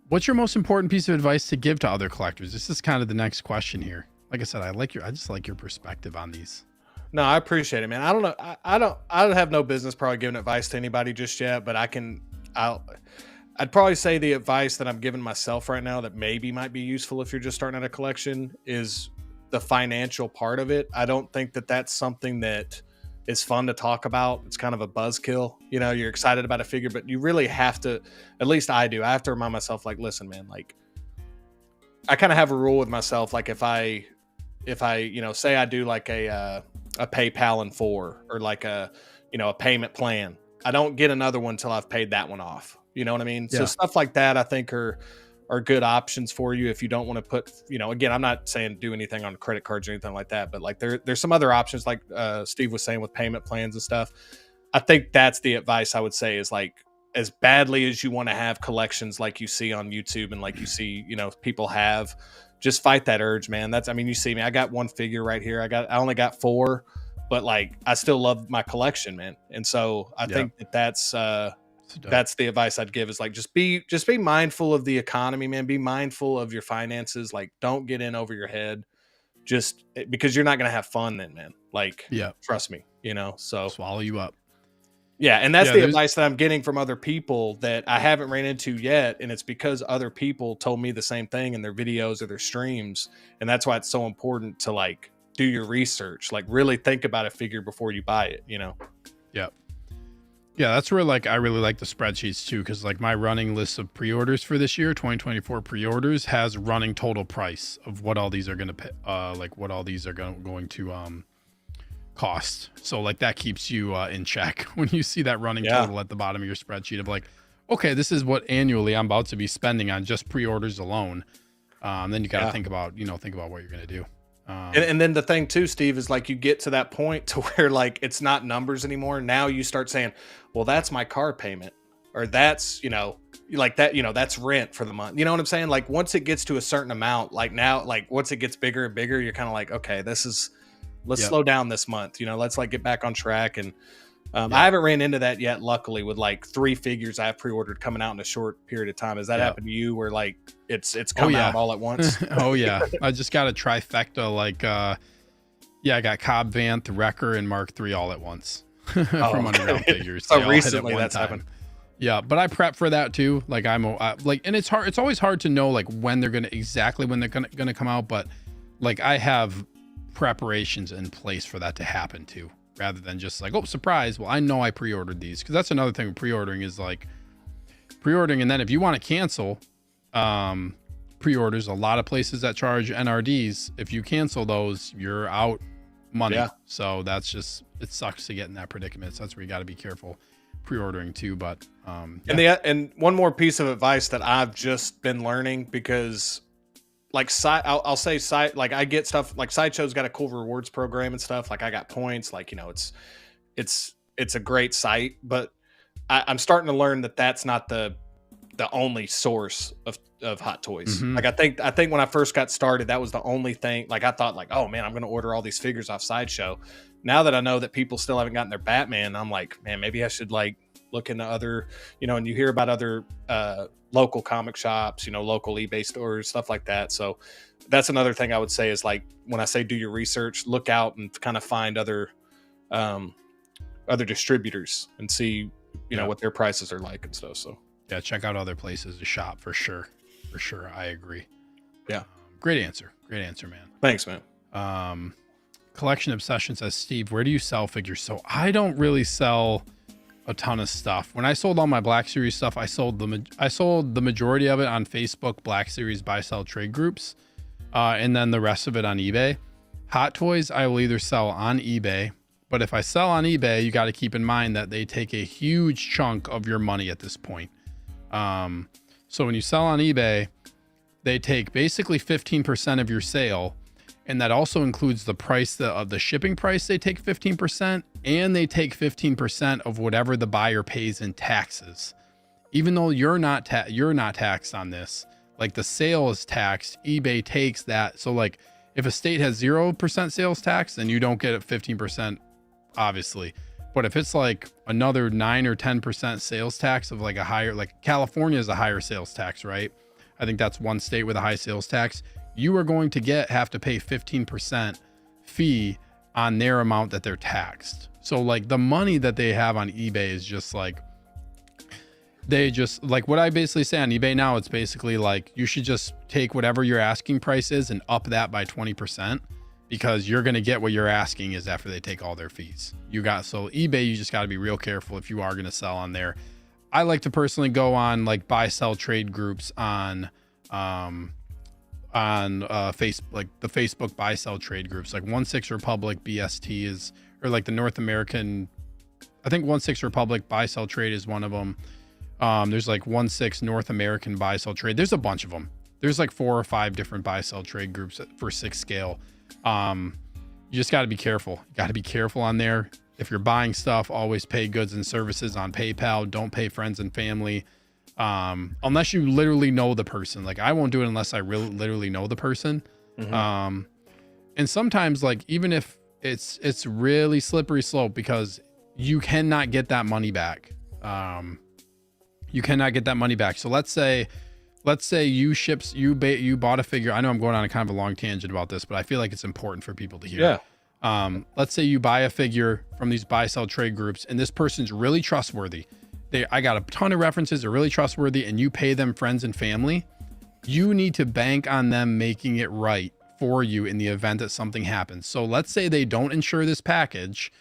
What's your most important piece of advice to give to other collectors? This is kind of the next question here. Like I said, I just like your perspective on these. No, I appreciate it, man. I don't know. I don't have no business probably giving advice to anybody just yet, but I'd probably say the advice that I'm giving myself right now that maybe might be useful if you're just starting out a collection is the financial part of it. I don't think that that's something that is fun to talk about. It's kind of a buzzkill. You know, you're excited about a figure, but you really have to, at least I do. I have to remind myself, like, listen, man, like, I kind of have a rule with myself. Like, if I, you know, say I do like a PayPal in 4 or like a payment plan, I don't get another one until I've paid that one off. You know what I mean? Yeah. So stuff like that, I think are good options for you if you don't want to put, you know, again, I'm not saying do anything on credit cards or anything like that, but like there's some other options like Steve was saying with payment plans and stuff. I think that's the advice I would say is like, as badly as you want to have collections like you see on YouTube and like you see, you know, people have, just fight that urge, man. I mean, you see me, I got one figure right here. I only got 4, but like, I still love my collection, man. And so I think that's the advice I'd give is like, just be mindful of the economy, man. Be mindful of your finances. Like, don't get in over your head just because you're not going to have fun then, man. Like, trust me, you know, so swallow you up. Yeah. And that's the advice that I'm getting from other people that I haven't ran into yet. And it's because other people told me the same thing in their videos or their streams. And that's why it's so important to like do your research, like really think about a figure before you buy it, you know? Yeah, that's where like I really like the spreadsheets too, because like my running list of pre-orders for this year, 2024 pre-orders, has running total price of what all these are going to pay, like what all these are going to cost. So like that keeps you in check when you see that running total at the bottom of your spreadsheet of like, okay, this is what annually I'm about to be spending on just pre-orders alone. Then you got to think about what you're going to do. And then the thing too, Steve, is like you get to that point to where like it's not numbers anymore. Now you start saying, well, that's my car payment, or that's, you know, like that, you know, that's rent for the month. You know what I'm saying? Like once it gets to a certain amount, like now, like once it gets bigger and bigger, you're kind of like, okay, let's slow down this month. You know, let's like get back on track. And I haven't ran into that yet, luckily, with like 3 figures I have pre-ordered coming out in a short period of time. Has that happened to you where like it's come out all at once? Oh yeah. I just got a trifecta, like I got Cobb Vanth, Wrecker, and Mark III all at once from underground figures. So recently that's happened. Yeah, but I prep for that too. Like and it's hard. It's always hard to know like when they're exactly when they're gonna come out. But like I have preparations in place for that to happen too, rather than just like, oh, surprise. Well, I know I pre-ordered these, because that's another thing with pre-ordering is like pre-ordering, and then if you want to cancel pre-orders, a lot of places that charge NRDs, if you cancel those, you're out money. So that's just, it sucks to get in that predicament. So that's where you got to be careful pre-ordering too. But and one more piece of advice that I've just been learning, because like I'll say like I get stuff like Sideshow's got a cool rewards program and stuff. Like I got points, like, you know, it's a great site, but I'm starting to learn that that's not the only source of hot toys. Mm-hmm. Like I think when I first got started, that was the only thing. Like I thought like, oh man, I'm going to order all these figures off Sideshow. Now that I know that people still haven't gotten their Batman, I'm like, man, maybe I should like look into other, you know, and you hear about other local comic shops, you know, local eBay stores, stuff like that. So that's another thing I would say is like, when I say do your research, look out and kind of find other distributors and see, you know, what their prices are like and stuff. So yeah, check out other places to shop for sure. I agree. Yeah. Great answer, man. Thanks, man. Collection Obsession says, Steve, where do you sell figures? So I don't really sell a ton of stuff. When I sold all my Black Series stuff, I sold the majority of it on Facebook Black Series buy sell trade groups, and then the rest of it on eBay. Hot toys, I will either sell on eBay, but if I sell on eBay, you got to keep in mind that they take a huge chunk of your money at this point. So when you sell on eBay, they take basically 15% of your sale, and that also includes the price of the shipping price. They take 15%, and they take 15% of whatever the buyer pays in taxes. Even though you're not taxed on this, like the sale is taxed, eBay takes that. So like if a state has 0% sales tax, then you don't get it 15%, obviously. But if it's like another 9 or 10% sales tax of like a higher, like California is a higher sales tax, right? I think that's one state with a high sales tax. You are going to have to pay 15% fee on their amount that they're taxed. So like the money that they have on eBay is just like, they just like what I basically say on eBay now. It's basically like you should just take whatever your asking price is and up that by 20%, because you're going to get what you're asking is after they take all their fees. So eBay, you just got to be real careful if you are going to sell on there. I like to personally go on like buy sell trade groups on Facebook, like the Facebook buy sell trade groups, like 16 Republic BST is, or like the North American, I think 16 Republic buy sell trade is one of them. There's like 16 North American buy sell trade. There's a bunch of them. There's like 4 or 5 different buy sell trade groups for 6 scale. You just got to be careful. You got to be careful on there. If you're buying stuff, always pay goods and services on PayPal. Don't pay friends and family. Unless you literally know the person. Like I won't do it unless I really literally know the person. Mm-hmm. And sometimes like, even if it's really slippery slope, because you cannot get that money back. You cannot get that money back. So let's say you bought a figure. I know I'm going on a kind of a long tangent about this, but I feel like it's important for people to hear. Yeah. Let's say you buy a figure from these buy sell trade groups, and this person's really trustworthy. I got a ton of references. They're really trustworthy, and you pay them friends and family. You need to bank on them making it right for you in the event that something happens. So let's say they don't insure this package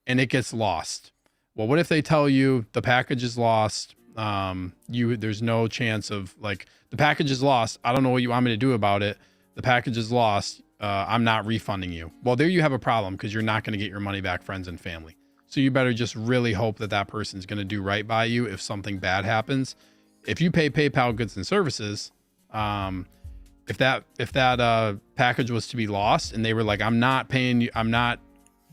and it gets lost. Well, what if they tell you the package is lost? There's no chance of, like, the package is lost. I don't know what you want me to do about it. The package is lost. I'm not refunding you. Well, there you have a problem, because you're not going to get your money back, friends and family. So you better just really hope that person's going to do right by you if something bad happens. If you pay PayPal goods and services, if that package was to be lost and they were like, I'm not paying you, I'm not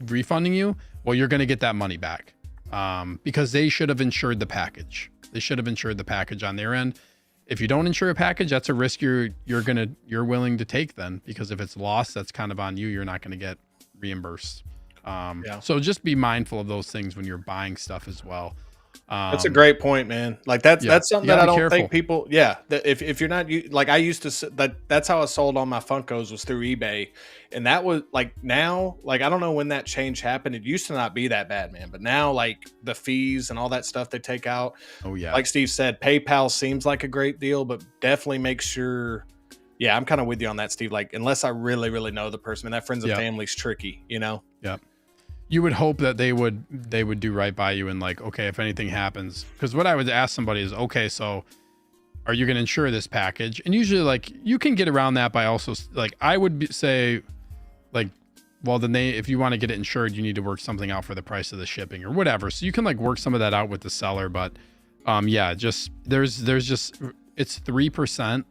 refunding you, well, you're going to get that money back, because they should have insured the package. They should have insured the package on their end. If you don't insure a package, that's a risk you're willing to take then, because if it's lost, that's kind of on you. You're not going to get reimbursed. So just be mindful of those things when you're buying stuff as well. That's a great point, man. Like that's something that I don't think people. Yeah, if you're not like I used to, that's how I sold all my Funkos was through eBay, and that was like now, like I don't know when that change happened. It used to not be that bad, man, but now like the fees and all that stuff they take out. Oh yeah, like Steve said, PayPal seems like a great deal, but definitely make sure. Yeah, I'm kind of with you on that, Steve. Like unless I really, really know the person, and that friends and family's tricky, you know. Yeah. You would hope that they would do right by you, and like, okay, if anything happens, because what I would ask somebody is, okay, so are you going to insure this package? And usually like you can get around that by also like, I would say like, well, then if you want to get it insured, you need to work something out for the price of the shipping or whatever. So you can like work some of that out with the seller, but yeah, just there's just, it's 3%,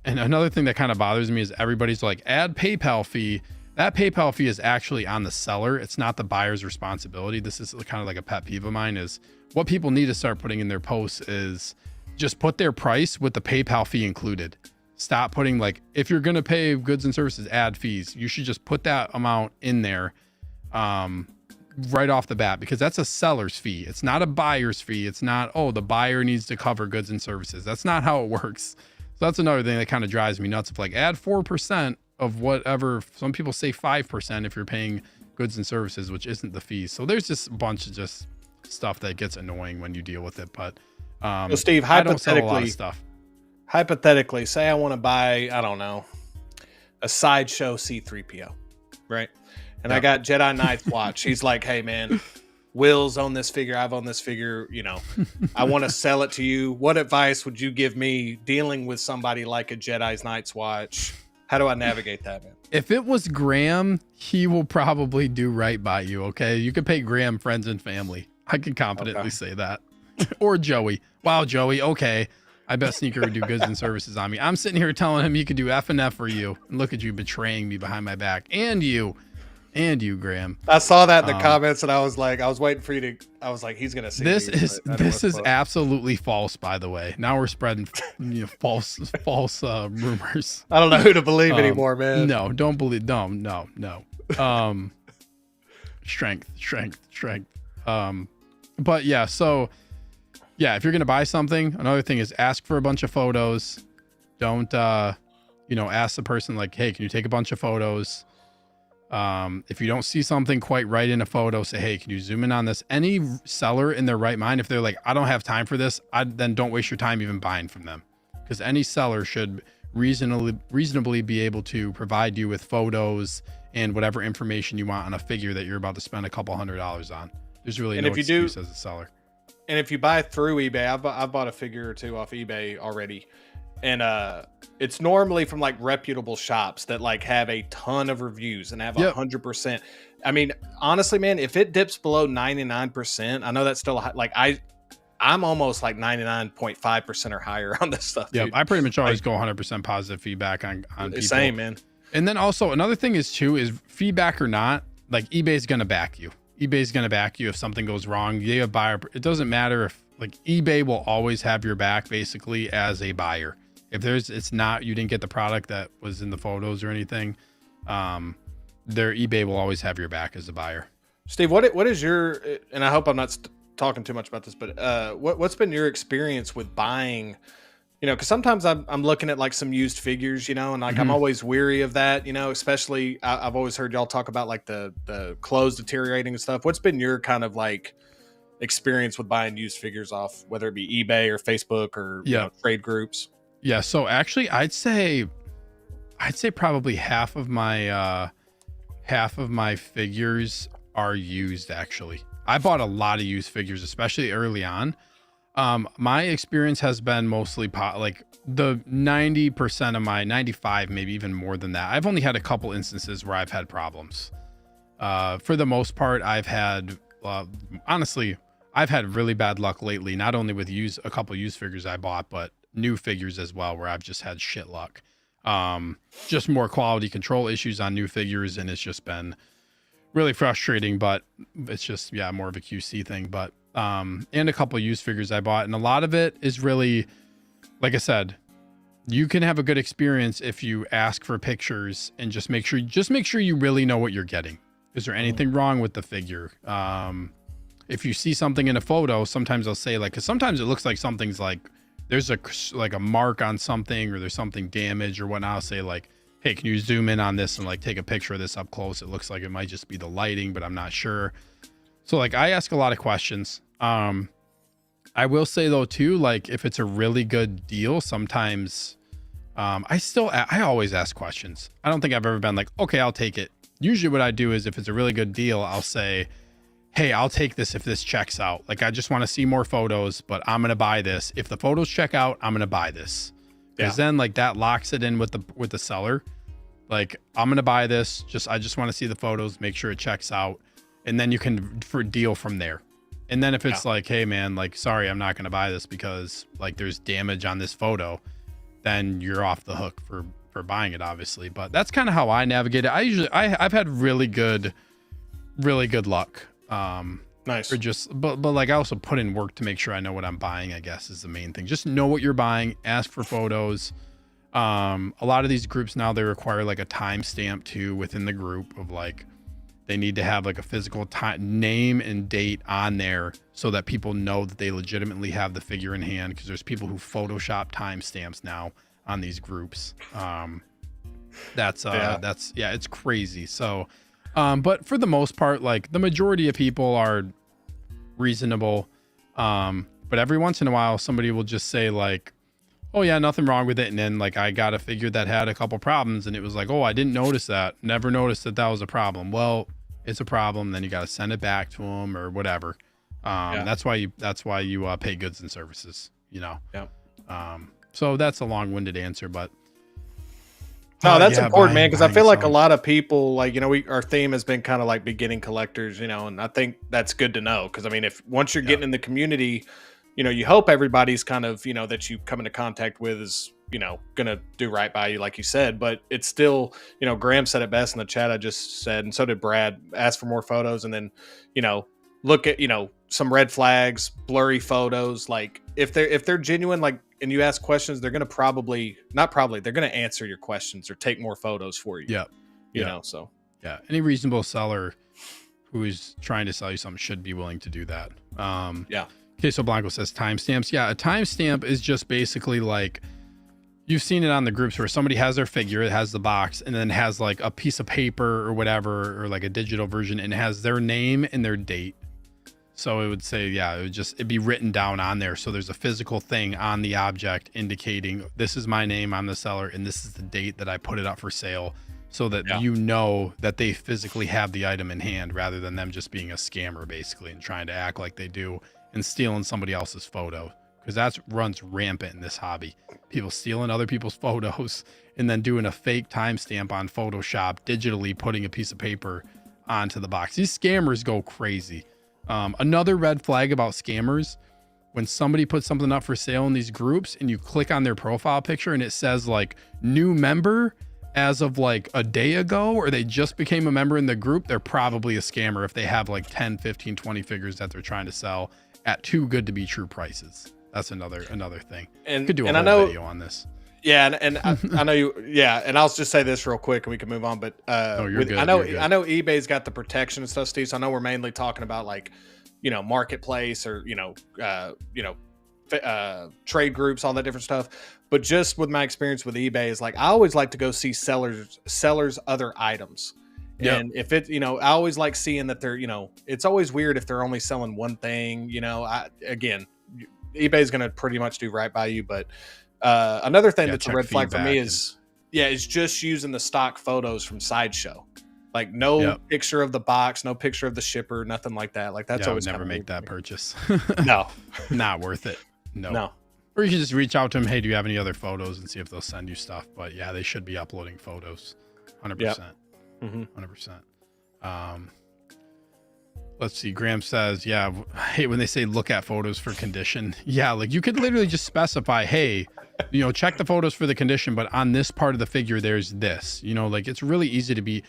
and another thing that kind of bothers me is everybody's like, add PayPal fee. That PayPal fee is actually on the seller. It's not the buyer's responsibility. This is kind of like a pet peeve of mine, is what people need to start putting in their posts is just put their price with the PayPal fee included. Stop putting like, if you're going to pay goods and services, add fees. You should just put that amount in there right off the bat, because that's a seller's fee. It's not a buyer's fee. It's not, oh, the buyer needs to cover goods and services. That's not how it works. So that's another thing that kind of drives me nuts. Of like, add 4% of whatever. Some people say 5% if you're paying goods and services, which isn't the fees. So there's just a bunch of just stuff that gets annoying when you deal with it. But so Steve, I don't sell a lot of stuff. Hypothetically, say I want to buy, I don't know, a sideshow C-3PO, right? And I got Jedi Knight's watch. He's like, hey man, Will's own this figure, I've owned this figure, you know, I want to sell it to you. What advice would you give me dealing with somebody like a Jedi Knight's watch? How do I navigate that, man? If it was Graham, he will probably do right by you. Okay. You could pay Graham friends and family. I can confidently say that. Or Joey. Wow, Joey. Okay. I bet Sneaker would do goods and services on me. I'm sitting here telling him he could do F and F for you. And look at you betraying me behind my back. And you, Graham. I saw that in the comments and I was waiting for you to, I was like, he's going to see this. This is absolutely false, by the way. Now we're spreading false rumors. I don't know who to believe anymore, man. No, don't believe. No. Strength. But yeah, so yeah, if you're going to buy something, another thing is ask for a bunch of photos. Don't, ask the person like, hey, can you take a bunch of photos? If you don't see something quite right in a photo, say, hey, can you zoom in on this? Any seller in their right mind, if they're like, I don't have time for this, then don't waste your time even buying from them, because any seller should reasonably be able to provide you with photos and whatever information you want on a figure that you're about to spend a couple $100s on. There's really no excuse as a seller. And if you buy through eBay, I've bought a figure or two off eBay already. And it's normally from like reputable shops that like have a ton of reviews and have 100%. I mean, honestly, man, if it dips below 99%, I know that's still like I'm almost like 99.5% or higher on this stuff. Yeah, dude. I pretty much always go 100% positive feedback on people. Same, man. And then also another thing is feedback or not, like eBay's going to back you. eBay's going to back you if something goes wrong. You have buyer. It doesn't matter if like eBay will always have your back basically as a buyer. If you didn't get the product that was in the photos or anything, their eBay will always have your back as a buyer. Steve, what is your, and I hope I'm not talking too much about this, but what's been your experience with buying, because sometimes I'm looking at like some used figures, and like I'm always weary of that, especially I've always heard y'all talk about like the clothes deteriorating and stuff. What's been your kind of like experience with buying used figures off, whether it be eBay or Facebook or trade groups? Yeah. So actually I'd say probably half of my figures are used. Actually, I bought a lot of used figures, especially early on. My experience has been mostly like the 90% of my 95, maybe even more than that. I've only had a couple instances where I've had problems. For the most part, I've had, honestly, I've had really bad luck lately, not only with a couple used figures I bought, but new figures as well, where I've just had shit luck. Just more quality control issues on new figures. And it's just been really frustrating, but it's just, more of a QC thing, but, and a couple used figures I bought. And a lot of it is really, like I said, you can have a good experience if you ask for pictures and just make sure you really know what you're getting. Is there anything wrong with the figure? If you see something in a photo, sometimes I'll say like, cause sometimes it looks like something's like, there's a mark on something or there's something damaged or whatnot. I'll say like, hey, can you zoom in on this and like take a picture of this up close? It looks like it might just be the lighting, but I'm not sure. So like I ask a lot of questions. I will say though too, like if it's a really good deal, sometimes I always ask questions. I don't think I've ever been like, okay, I'll take it. Usually what I do is if it's a really good deal, I'll say, hey, I'll take this if this checks out. Like I just want to see more photos, but I'm going to buy this. If the photos check out, I'm going to buy this. Because then like that locks it in with the seller. Like I'm going to buy this. I just want to see the photos, make sure it checks out. And then you can deal from there. And then if it's like, hey man, like, sorry, I'm not going to buy this because like there's damage on this photo, then you're off the hook for buying it, obviously. But that's kind of how I navigate it. I've had really good luck. Nice. Or but like I also put in work to make sure I know what I'm buying, I guess is the main thing. Just know what you're buying, ask for photos. A lot of these groups now, they require like a timestamp too within the group of like, they need to have like a physical name and date on there so that people know that they legitimately have the figure in hand. Because there's people who Photoshop timestamps now on these groups. It's crazy. So, but for the most part, like the majority of people are reasonable. But every once in a while, somebody will just say like, oh yeah, nothing wrong with it. And then like, I got a figure that had a couple problems and it was like, oh, I didn't notice that. Never noticed that was a problem. Well, it's a problem. Then you got to send it back to them or whatever. That's why you pay goods and services, Yeah. So that's a long-winded answer, but No, that's Yeah, important, man, because I buying and feel like a selling. lot of people, like, our theme has been kind of like beginning collectors, and I think that's good to know. Because I mean, if once you're Yeah. getting in the community, you hope everybody's kind of, that you come into contact with is, gonna do right by you, like you said. But it's still, Graham said it best in the chat I just said, and so did Brad. Ask for more photos, and then, you know, look at, some red flags, blurry photos. Like if they're genuine, like, and you ask questions, they're gonna probably not probably they're gonna answer your questions or take more photos for you. Yeah. Yeah. So Yeah. Any reasonable seller who is trying to sell you something should be willing to do that. yeah, Queso Blanco says timestamps. Yeah, a timestamp is just basically like you've seen it on the groups where somebody has their figure, it has the box, and then has like a piece of paper or whatever, or like a digital version, and it has their name and their date. So it would say, yeah, it'd be written down on there. So there's a physical thing on the object indicating this is my name, I'm the seller, and this is the date that I put it up for sale, so that Yeah. you know that they physically have the item in hand rather than them just being a scammer basically and trying to act like they do and stealing somebody else's photo. Because that runs rampant in this hobby. People stealing other people's photos and then doing a fake timestamp on Photoshop, digitally putting a piece of paper onto the box. These scammers go crazy. Another red flag about scammers, when somebody puts something up for sale in these groups and you click on their profile picture and it says like new member as of like a day ago, or they just became a member in the group, they're probably a scammer if they have like 10, 15, 20 figures that they're trying to sell at too good to be true prices. That's another thing. and Could do a and I whole know, video on this. yeah, and I know you, yeah, and I'll just say this real quick and we can move on. But Oh, you're good. I know You're good. I know eBay's got the protection and stuff, Steve. So I know we're mainly talking about like, marketplace or trade groups, all that different stuff. But just with my experience with eBay is like I always like to go see sellers other items. Yep. And if it, I always like seeing that they're, it's always weird if they're only selling one thing. Again, eBay's going to pretty much do right by you. But another thing Yeah, that's a check red flag for me feedback is just using the stock photos from Sideshow. Like no Yep. picture of the box, no picture of the shipper, nothing like that. Like that's Yeah, I always would never kinda make weird that to me. purchase. No, Not worth it. no. Or you can just reach out to them. Hey, do you have any other photos, and see if they'll send you stuff. But yeah, they should be uploading photos. 100%. Yep. Mhm. 100%. Let's see. Graham says, yeah, I hate when they say look at photos for condition. Yeah, like you could literally just specify, hey, check the photos for the condition, but on this part of the figure, there's this. Like it's really easy to be,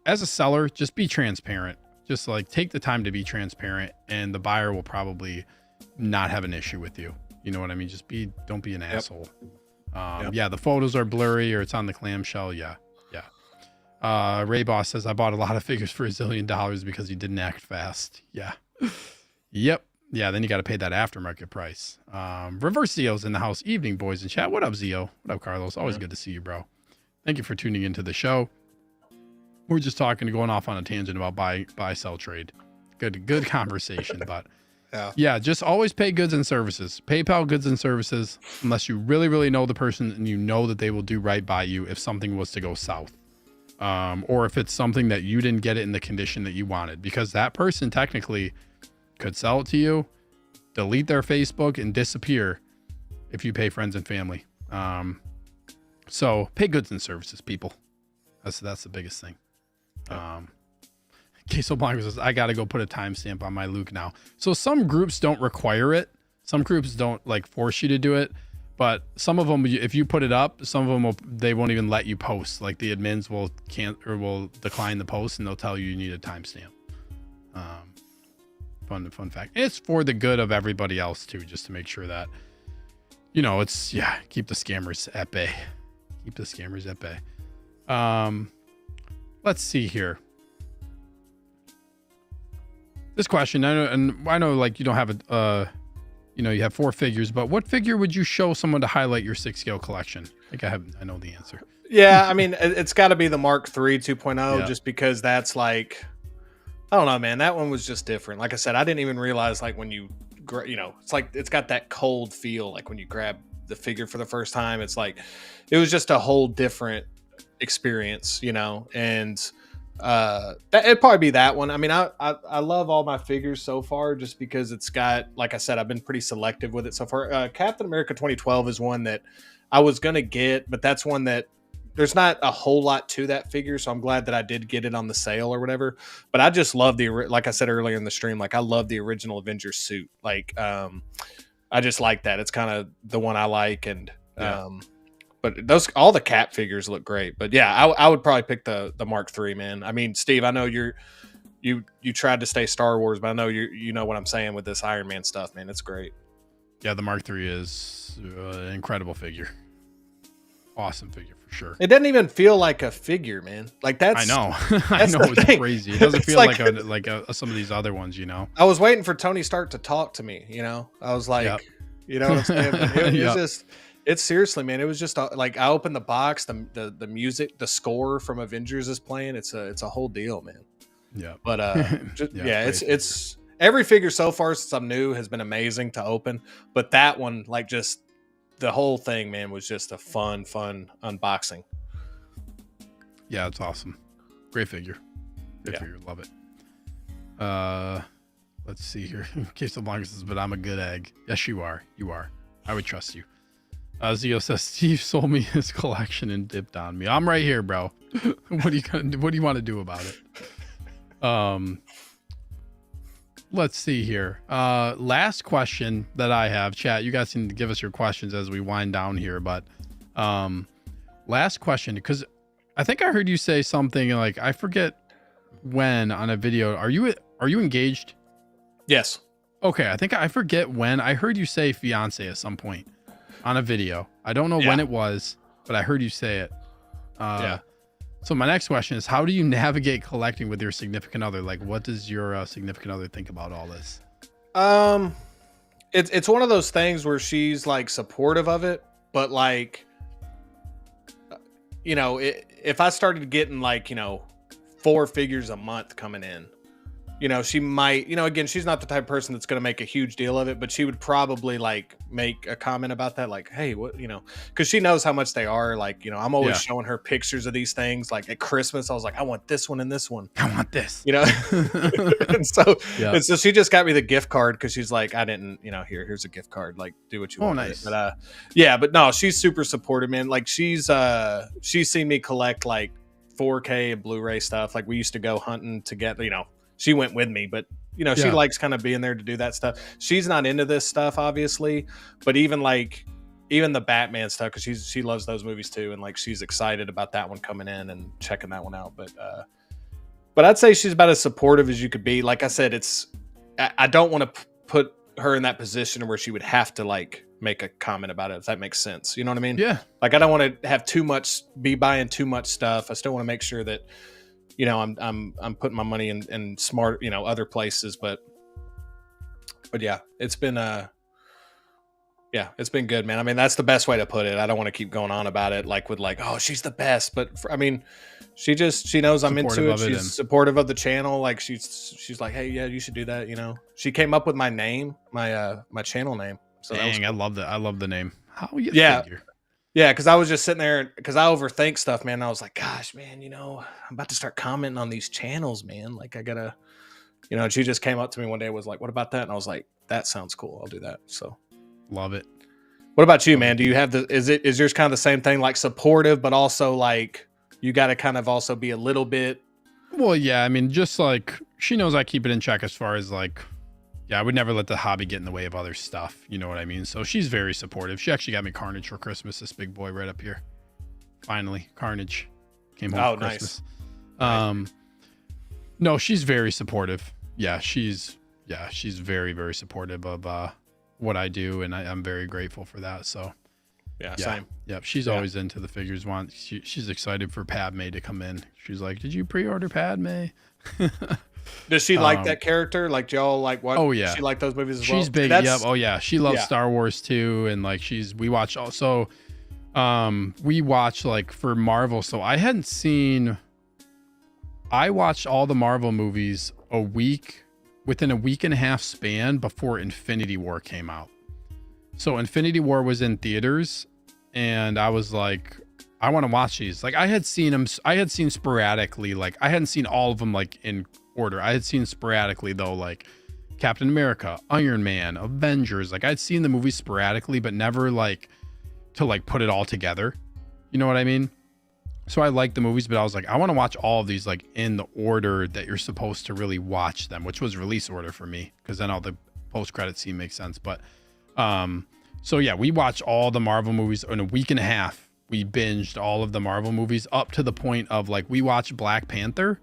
as a seller, just be transparent. Just like take the time to be transparent, and the buyer will probably not have an issue with you. You know what I mean? Don't be an asshole. Yep. Yeah, the photos are blurry or it's on the clamshell. Yeah. Ray Boss says, I bought a lot of figures for $1 zillion because he didn't act fast. Yeah. Yep. Yeah, then you got to pay that aftermarket price. Reverse Zio's in the house. Evening, boys in chat. What up, Zio? What up, Carlos? Always good to see you, bro. Thank you for tuning into the show. We're just going off on a tangent about buy, sell, trade. Good conversation, but yeah, just always pay goods and services. PayPal goods and services, unless you really, really know the person and you know that they will do right by you if something was to go south. Or if it's something that you didn't get it in the condition that you wanted, because that person technically could sell it to you, delete their Facebook, and disappear if you pay friends and family. So pay goods and services, people. That's the biggest thing. Queso Blanco says, I got to go put a timestamp on my Luke now. So some groups don't require it. Some groups don't like force you to do it. But some of them, if you put it up, some of them they won't even let you post. Like the admins will decline the post, and they'll tell you need a timestamp. Fun fact. It's for the good of everybody else too, just to make sure that keep the scammers at bay. Keep the scammers at bay. Let's see here. This question, I know, like you don't have you have 4 figures, but what figure would you show someone to highlight your 6-scale collection? I know the answer. Yeah, I mean, it's got to be the Mark III 2.0, Yeah. just because that's like, I don't know, man. That one was just different. Like I said, I didn't even realize like when it's like it's got that cold feel. Like when you grab the figure for the first time, it's like it was just a whole different experience, and it'd probably be that one. I mean, I love all my figures so far just because it's got, like I said, I've been pretty selective with it so far. Captain America 2012 is one that I was gonna get, but that's one that there's not a whole lot to that figure, so I'm glad that I did get it on the sale or whatever. But I just love like I said earlier in the stream, like I love the original Avengers suit. Like I just like that. It's kind of the one I like, and but those all the Cap figures look great. But yeah, I would probably pick the Mark III, man. I mean, Steve, I know you tried to stay Star Wars, but I know you know what I'm saying with this Iron Man stuff, man. It's great. Yeah, the Mark III is an incredible figure. Awesome figure for sure. It doesn't even feel like a figure, man. Like that's I know. That's I know it's thing. crazy. It doesn't It's feel like some of these other ones, you know. I was waiting for Tony Stark to talk to me, you know. I was like, you know what I'm saying? But it was just, it's seriously, man. It was just like I opened the box, the music, the score from Avengers is playing. It's a whole deal, man. Yeah. But it's every figure so far since I'm new has been amazing to open. But that one, like just the whole thing, man, was just a fun unboxing. Yeah, it's awesome. Great figure. Great figure. Love it. Let's see here. In case the longest says, but I'm a good egg. Yes, you are. You are. I would trust you. Zio says Steve sold me his collection and dipped on me. I'm right here, bro. What do you want to do about it? Let's see here. Last question that I have, chat. You guys can give us your questions as we wind down here, but last question, because I think I heard you say something like, I forget when on a video. Are you engaged? Yes. Okay, I forget when. I heard you say fiance at some point on a video. I don't know when it was, but I heard you say it. So my next question is, how do you navigate collecting with your significant other? Like, what does your significant other think about all this? It's one of those things where she's like supportive of it, but like, you know, if I started getting like, you know, 4 figures a month coming in, you know, she might, you know, again, she's not the type of person that's going to make a huge deal of it, but she would probably like make a comment about that. Like, hey, what, you know, cause she knows how much they are. Like, you know, I'm always showing her pictures of these things. Like at Christmas, I was like, I want this one and this one. I want this, you know? and so she just got me the gift card. Cause she's like, I didn't, you know, here's a gift card. Like do what you want. Nice. But, but no, she's super supportive, man. Like she's seen me collect like 4K and Blu-ray stuff. Like we used to go hunting together, you know, she went with me, but you know, she likes kind of being there to do that stuff. She's not into this stuff, obviously, but even the Batman stuff, because she loves those movies too, and like she's excited about that one coming in and checking that one out. But I'd say she's about as supportive as you could be. Like I said, I don't want to put her in that position where she would have to like make a comment about it, if that makes sense. You know what I mean? Yeah. Like I don't want to have be buying too much stuff. I still want to make sure that, you know, I'm putting my money in smart, you know, other places, but yeah, it's been good, man. I mean, that's the best way to put it. I don't want to keep going on about it like with like, oh, she's the best, but I mean, she knows I'm into it. She's supportive of the channel. Like she's like, hey, yeah, you should do that. You know, she came up with my name, my channel name. So dang, I love that. I love the name. How you figure? Yeah, because I was just sitting there because I overthink stuff, man. I was like, gosh, man, you know, I'm about to start commenting on these channels, man. Like I gotta, you know, and she just came up to me one day and was like, what about that? And I was like, that sounds cool. I'll do that. So love it. What about you, man? Do you have is yours kind of the same thing, like supportive, but also like you got to kind of also be a little bit? Well, yeah, I mean, just like she knows I keep it in check as far as like, yeah, I would never let the hobby get in the way of other stuff. You know what I mean? So she's very supportive. She actually got me Carnage for Christmas. This big boy right up here. Finally, Carnage came home for Christmas. Nice. No, she's very supportive. Yeah, she's very, very supportive of what I do, and I'm very grateful for that. So yeah, same. Yeah, she's always into the figures. She's excited for Padme to come in. She's like, "Did you pre-order Padme?" Does she like that character? Like y'all like what? Oh yeah, she like those movies as well. She's big. Yep. Oh yeah, she loves Star Wars too, and like we watch also. We watch like for Marvel. So I watched all the Marvel movies within a week and a half span before Infinity War came out. So Infinity War was in theaters, and I was like, I want to watch these. Like I had seen sporadically. Like I hadn't seen all of them like in order. I had seen sporadically though, like Captain America, Iron Man, Avengers. Like I'd seen the movies sporadically, but never like to like put it all together. You know what I mean? So I like the movies, but I was like, I want to watch all of these like in the order that you're supposed to really watch them, which was release order for me, because then all the post credit scene makes sense. But so yeah, we watched all the Marvel movies in a week and a half. We binged all of the Marvel movies up to the point of like we watched Black Panther,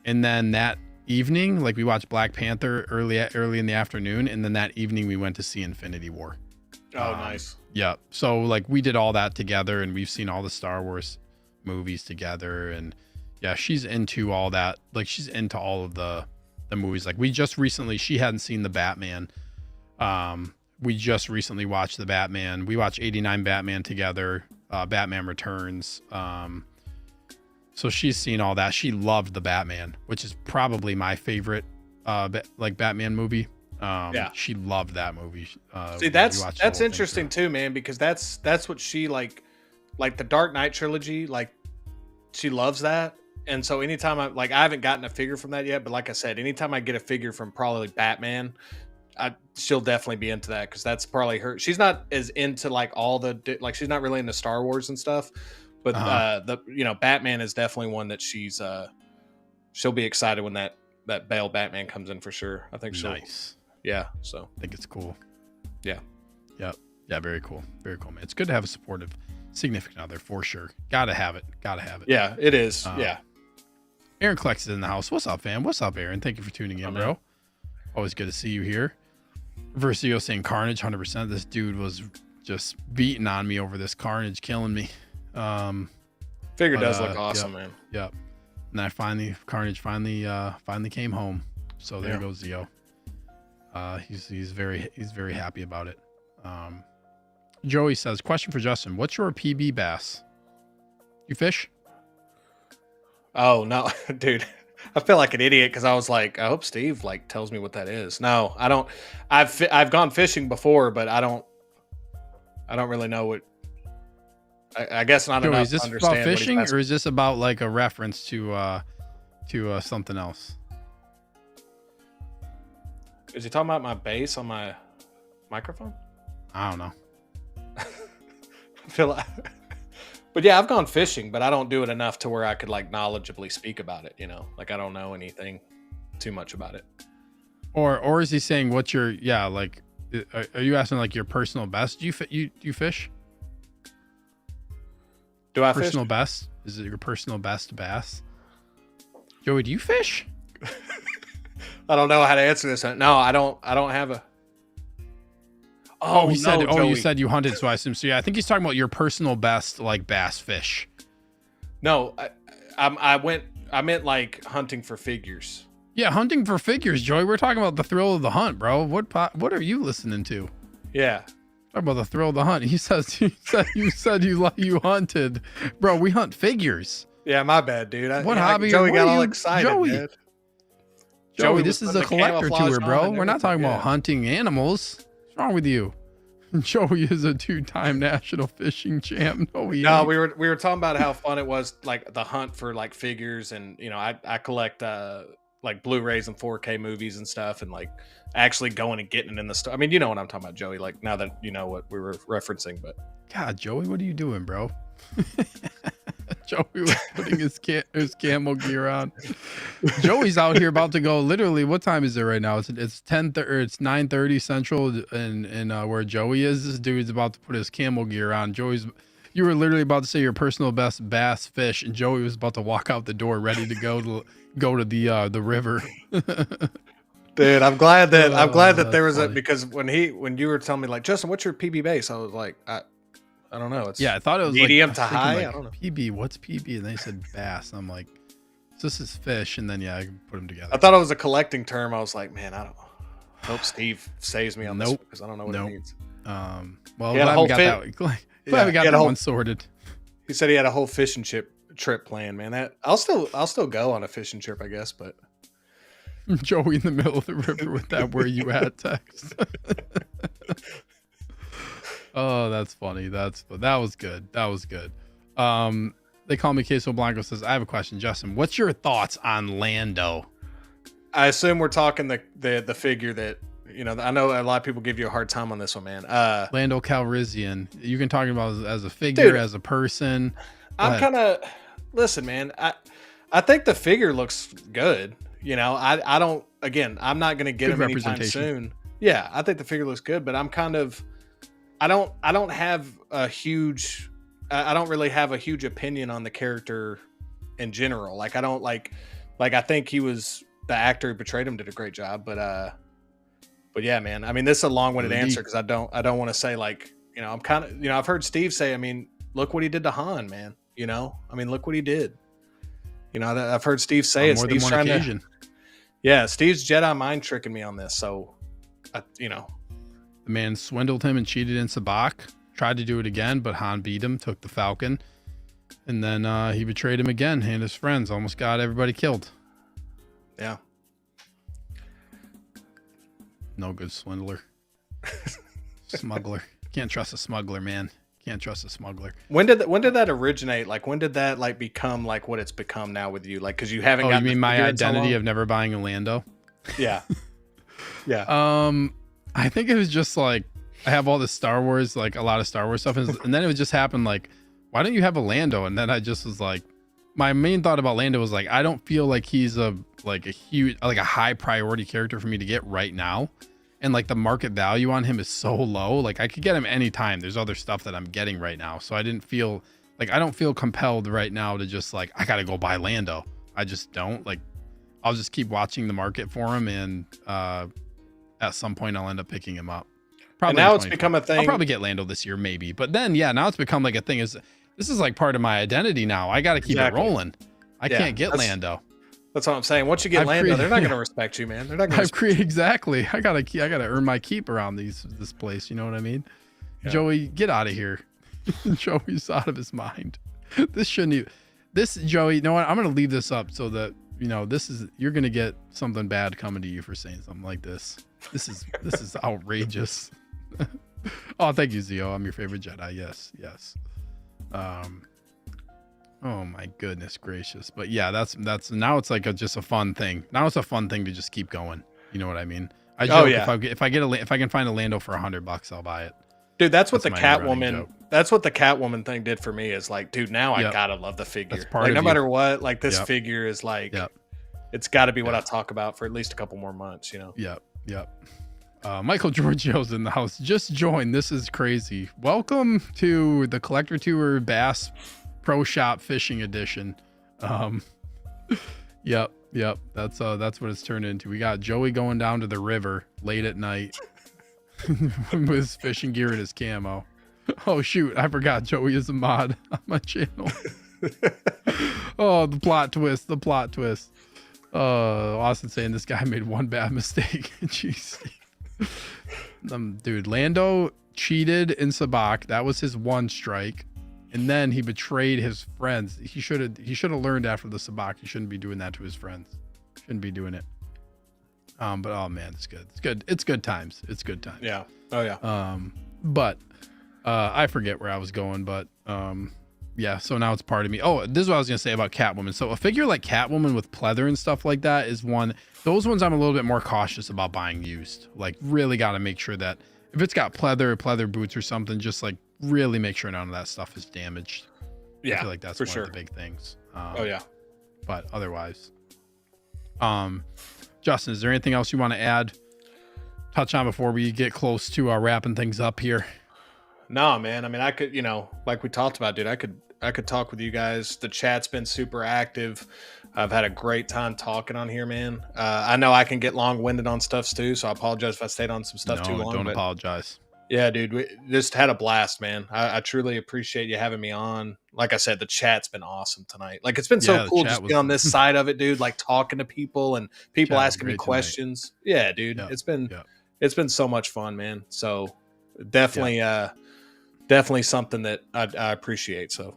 and then that evening, like we watched Black Panther early in the afternoon, and then that evening we went to see Infinity War. Oh, nice. Yeah. So like we did all that together, and we've seen all the Star Wars movies together, and yeah, she's into all that. Like she's into all of the movies. Like we just recently, she hadn't seen the Batman. We just recently watched the Batman. We watched 89 Batman together. Batman Returns. So she's seen all that. She loved the Batman, which is probably my favorite like Batman movie. Yeah, she loved that movie. See, that's interesting too, man, because that's what she like the Dark Knight trilogy, like she loves that. And so anytime I haven't gotten a figure from that yet, but like I said, anytime I get a figure from probably Batman, she'll definitely be into that, because that's probably her. She's not as into like all the like she's not really into Star Wars and stuff, but Batman is definitely one that she'll be excited when that Bale Batman comes in for sure. I think she'll. Nice. Yeah, so I think it's cool. Yeah. Yeah, very cool, man. It's good to have a supportive significant other for sure. Gotta have it. Yeah, it is. Yeah. Aaron Klex is in the house. What's up, fam? What's up, Aaron? Thank you for tuning in, bro. Always good to see you here. Versio saying Carnage 100%. This dude was just beating on me over this Carnage, killing me. Figure does look awesome, man. Yep. And Carnage finally came home. So there goes Zio. He's very happy about it. Joey says, question for Justin: what's your PB bass? You fish? Oh no, dude. I feel like an idiot because I was like, I hope Steve like tells me what that is. No, I don't. I've gone fishing before, but I don't really know what. I guess not enough. Is this about fishing, or is this about like a reference to something else? Is he talking about my bass on my microphone? I don't know. I feel like, but yeah, I've gone fishing, but I don't do it enough to where I could like knowledgeably speak about it. You know, like I don't know anything too much about it. Or is he saying what's your like? Are you asking like your personal best? Do you fish? Do I personal fish? Best? Is it your personal best bass? Joey, do you fish? I don't know how to answer this. No, I don't have a. Oh, you said you hunted, so I assume. So yeah, I think he's talking about your personal best like bass fish. No, I meant like hunting for figures. Yeah, hunting for figures, Joey. We're talking about the thrill of the hunt, bro. What are you listening to? Yeah. Talk about the thrill of the hunt. You said you hunted, bro. We hunt figures. Yeah, my bad, dude. What hobby? Joey got all excited, man. Joey, this is a collector tour, bro. We're not talking about hunting animals. What's wrong with you? Joey is a 2-time national fishing champ. No, we were talking about how fun it was, like the hunt for like figures, and I collect like Blu-rays and 4K movies and stuff, and like actually going and getting it in the store. I mean, you know what I'm talking about, Joey. Like now that you know what we were referencing, but God, Joey, what are you doing, bro? Joey was putting his camel gear on. Joey's out here about to go. Literally, what time is it right now? It's 9:30 Central, and where Joey is, this dude's about to put his camel gear on. You were literally about to say your personal best bass fish, and Joey was about to walk out the door, ready to go to the river. Dude, I'm glad that there was funny. Because when you were telling me like, Justin, what's your PB base? I was like, I don't know. I thought it was medium like, to high. Like, I don't know. PB, what's PB? And they said bass. I'm like, so this is fish. And then I put them together. I thought it was a collecting term. I was like, man, I don't hope Steve saves me on this because I don't know what it means. Well, glad we got that one sorted. He said he had a whole fishing trip planned, man. I'll still go on a fishing trip, I guess, but Joey in the middle of the river with that "where you at" text. Oh, that's funny. That was good. They call me Queso Blanco. Says, I have a question, Justin. What's your thoughts on Lando? I assume we're talking the figure that I know a lot of people give you a hard time on this one, man. Lando Calrissian. You can talk about as a figure, dude, as a person. I'm kind of listen, man. I think the figure looks good. You know, I don't. Again, I'm not going to get Good him anytime representation. soon. Yeah, I think the figure looks good, but I'm kind of. I don't have a huge. I don't really have a huge opinion on the character in general. Like I don't like I think he was the actor who portrayed him did a great job, but yeah, man. I mean, this is a long-winded Really answer deep. because I don't want to say like, you know, I'm kind of, you know, I've heard Steve say, I mean, look what he did to Han, man. You know, I mean, look what he did. You know, I've heard Steve say On it. more than Steve's one trying to, occasion. yeah, Steve's Jedi mind tricking me on this. So, you know, The man swindled him and cheated in Sabak. Tried to do it again, but Han beat him, took the Falcon. And then he betrayed him again and his friends. Almost got everybody killed. yeah. No good swindler. Smuggler. Can't trust a smuggler, man. Can't trust a smuggler. When did that originate? Like, when did that like become like what it's become now with you? Like, because you haven't Oh, got you mean my identity of never buying a Lando? yeah, yeah. I think it was just like I have all this Star Wars, like a lot of Star Wars stuff, and then it would just happen like, why don't you have a Lando? And then I just was like, my main thought about Lando was like, I don't feel like he's a huge, like a high priority character for me to get right now, and like the market value on him is so low. Like I could get him anytime. There's other stuff that I'm getting right now, so I didn't feel like I don't feel compelled right now to just like I gotta go buy Lando. I just don't like. I'll just keep watching the market for him, and at some point I'll end up picking him up. Probably And now in it's become a 2020. I'll thing. probably get Lando this year, maybe. But then, yeah, now it's become like a thing. This is like part of my identity now. I got to keep Exactly. it rolling. I Yeah, can't get that's- Lando. That's what I'm saying. Once you get I've Lando, created- they're not going to respect you, man. They're not going I've to. created exactly. I gotta earn my keep around this place. You know what I mean? Yeah. Joey, get out of here. Joey's out of his mind. This shouldn't even. This Joey, you know what? I'm gonna leave this up so that you know you're gonna get something bad coming to you for saying something like this. This is outrageous. Oh, thank you, Zio. I'm your favorite Jedi. Yes. Oh my goodness gracious. But yeah, that's now it's like just a fun thing. Now it's a fun thing to just keep going. You know what I mean? I joke yeah. if I can find a Lando for $100, I'll buy it. Dude, that's what That's the my running Catwoman. joke. That's what the Catwoman thing did for me. Is like, dude, now I Yep. gotta love the figure. That's part Like, of no you. matter what, like this Yep. figure is like, Yep. it's got to be what Yeah. I talk about for at least a couple more months. You know. Yep. Michael Giorgio's in the house. Just joined. This is crazy. Welcome to the Collector Tour Bass Pro Shop Fishing Edition. Yep. That's what it's turned into. We got Joey going down to the river late at night with his fishing gear and his camo. Oh shoot, I forgot Joey is a mod on my channel. Oh, the plot twist. Austin saying this guy made one bad mistake. Jeez. Dude, Lando cheated in Sabak. That was his one strike. And then he betrayed his friends. He should have learned after the Sabak. He shouldn't be doing that to his friends. Shouldn't be doing it. But oh man, it's good. It's good times. Yeah. Oh yeah. But I forget where I was going, but yeah, so now it's part of me. Oh, this is what I was gonna say about Catwoman. So a figure like Catwoman with pleather and stuff like that is those ones I'm a little bit more cautious about buying used. Like really got to make sure that if it's got pleather boots or something, just like really make sure none of that stuff is damaged. Yeah. I feel like that's for one sure. of the big things. Oh yeah. But otherwise, Justin, is there anything else you want to add, touch on before we get close to wrapping things up here? No, man. I mean, I could, you know, like we talked about, dude. I could talk with you guys. The chat's been super active. I've had a great time talking on here, man. I know I can get long-winded on stuff too, so I apologize if I stayed on some stuff too long. Don't but apologize. yeah, dude, we just had a blast, man. I truly appreciate you having me on. Like I said, the chat's been awesome tonight. Like it's been so Yeah, the cool chat just was- being on this side of it, dude. Like talking to people and people Chat was asking me great tonight. questions. Yeah, dude, Yeah, it's been so much fun, man. So definitely something that I appreciate. So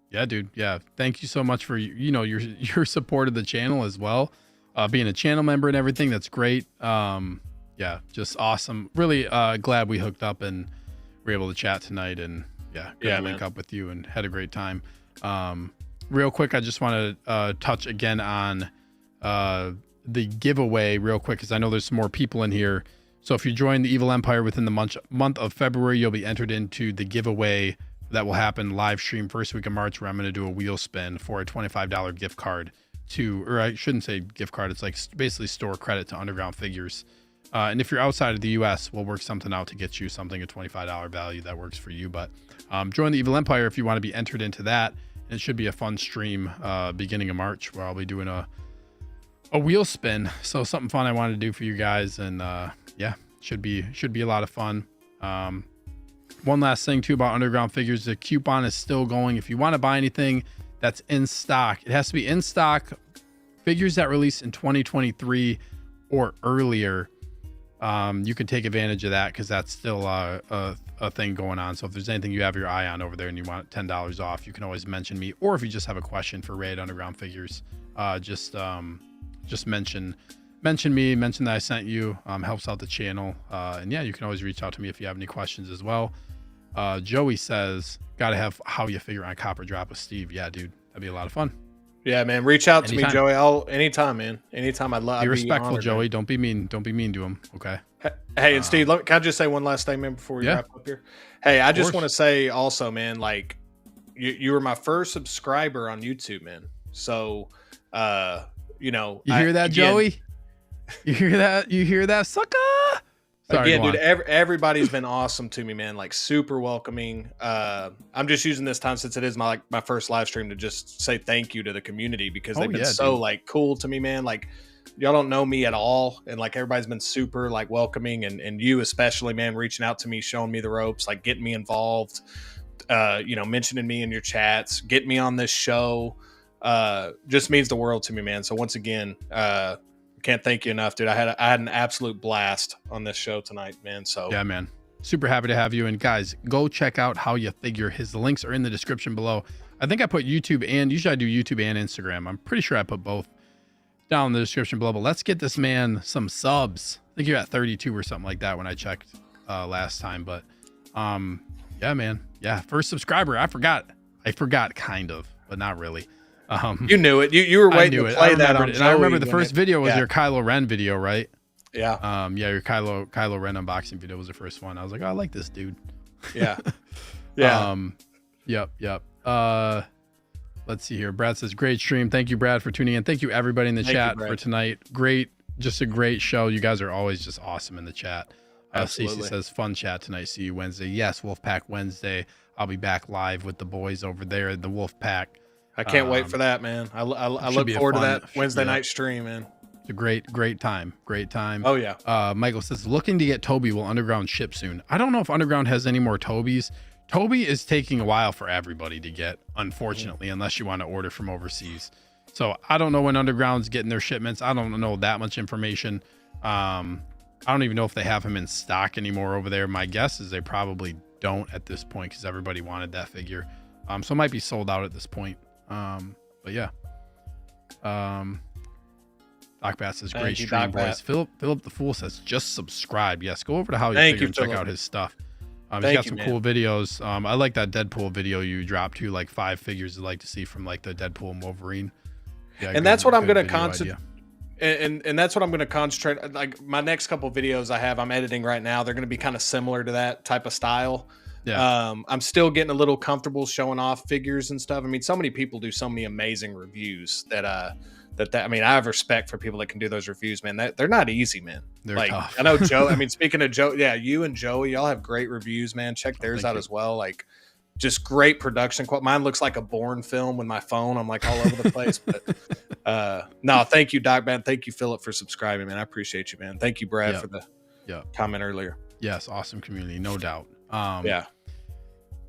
Yeah, dude. Yeah. Thank you so much for, your support of the channel as well. Being a channel member and everything. That's great. Yeah, just awesome. Really glad we hooked up and were able to chat tonight, and good to link up with you and had a great time. Real quick, I just want to touch again on the giveaway real quick, because I know there's some more people in here. So if you join the Evil Empire within the month of February, you'll be entered into the giveaway that will happen live stream first week of March, where I'm going to do a wheel spin for a $25 gift card to, or I shouldn't say gift card. It's like basically store credit to Underground Figures. And if you're outside of the US, we'll work something out to get you something, a $25 value that works for you. But join the Evil Empire if you want to be entered into that. And it should be a fun stream beginning of March, where I'll be doing a wheel spin. So something fun I wanted to do for you guys. And yeah, should be a lot of fun. One last thing too about Underground Figures, the coupon is still going. If you want to buy anything that's in stock, it has to be in stock. Figures that release in 2023 or earlier, you can take advantage of that, because that's still a thing going on. So if there's anything you have your eye on over there and you want $10 off, you can always mention me. Or if you just have a question for Ray at Underground Figures, just mention me, mention that I sent you. Helps out the channel. And yeah, you can always reach out to me if you have any questions as well. Joey says, gotta have how you figure on Copper Drop with Steve. Yeah, dude, that'd be a lot of fun. Yeah, man. Reach out to me, Joey. Anytime, man. Anytime. I'd love. Be respectful, Joey. Man. Don't be mean. Don't be mean to him. Okay. Hey, and Steve, can I just say one last thing, man, before we wrap up here? Hey, I just want to say also, man, like you were my first subscriber on YouTube, man. So, you hear that, Joey? You hear that? You hear that, sucker? Sorry, again, dude, everybody's been awesome to me, man. Like super welcoming. I'm just using this time, since it is my first live stream, to just say thank you to the community, because they've been so like cool to me, man. Like y'all don't know me at all, and like everybody's been super like welcoming, and you especially, man, reaching out to me, showing me the ropes, like getting me involved, mentioning me in your chats, getting me on this show, just means the world to me, man. So once again, can't thank you enough, dude. I had an absolute blast on this show tonight, man. So yeah, man, super happy to have you. And guys, go check out How You Figure. His links are in the description below. I think I put YouTube, and usually I do YouTube and Instagram. I'm pretty sure I put both down in the description below. But let's get this man some subs. I think you're at 32 or something like that when I checked last time. But yeah, man, yeah, first subscriber. I forgot kind of, but not really. You knew it. You were waiting to play that on it. And I remember the first video was your Kylo Ren video, right? Yeah. Your Kylo Ren unboxing video was the first one. I was like, oh, I like this dude. Yeah. Yeah. Yep. Let's see here. Brad says, great stream. Thank you, Brad, for tuning in. Thank you, everybody in the chat for tonight. Just a great show. You guys are always just awesome in the chat. Stacey says, fun chat tonight. See you Wednesday. Yes, Wolfpack Wednesday. I'll be back live with the boys over there at the Wolfpack. I can't wait for that, man. I look forward to that Wednesday night stream, man. It's a great time. Oh yeah. Michael says, looking to get Toby. Will Underground ship soon? I don't know if Underground has any more Tobys. Toby is taking a while for everybody to get, unfortunately, unless you want to order from overseas. So I don't know when Underground's getting their shipments. I don't know that much information. I don't even know if they have him in stock anymore over there. My guess is they probably don't at this point, because everybody wanted that figure. So it might be sold out at this point. But yeah. Doc Bass says, great stream, boys. Philip the Fool says, just subscribe. Yes, go over to How You Figure and check out his stuff. He's got some cool videos. I like that Deadpool video you dropped too, like 5 figures I'd like to see from like the Deadpool and Wolverine. Yeah, and that's what I'm going to concentrate. And that's what I'm going to concentrate. Like my next couple of videos I'm editing right now, they're going to be kind of similar to that type of style. Yeah. I'm still getting a little comfortable showing off figures and stuff. I mean, so many people do so many amazing reviews that I mean, I have respect for people that can do those reviews, man. They're not easy, man. They're tough. I know Joe. I mean, speaking of Joe, yeah, you and Joey, y'all have great reviews, man. Check theirs out as well. Like, just great production. Mine looks like a Bourne film with my phone. I'm like all over the place. But no, thank you, Doc, man. Thank you, Philip, for subscribing, man. I appreciate you, man. Thank you, Brad, for the comment earlier. Yes, awesome community, no doubt. Yeah.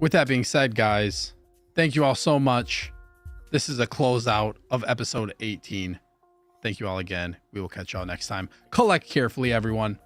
With that being said, guys, thank you all so much. This is a closeout of episode 18. Thank you all again. We will catch y'all next time. Collect carefully, everyone.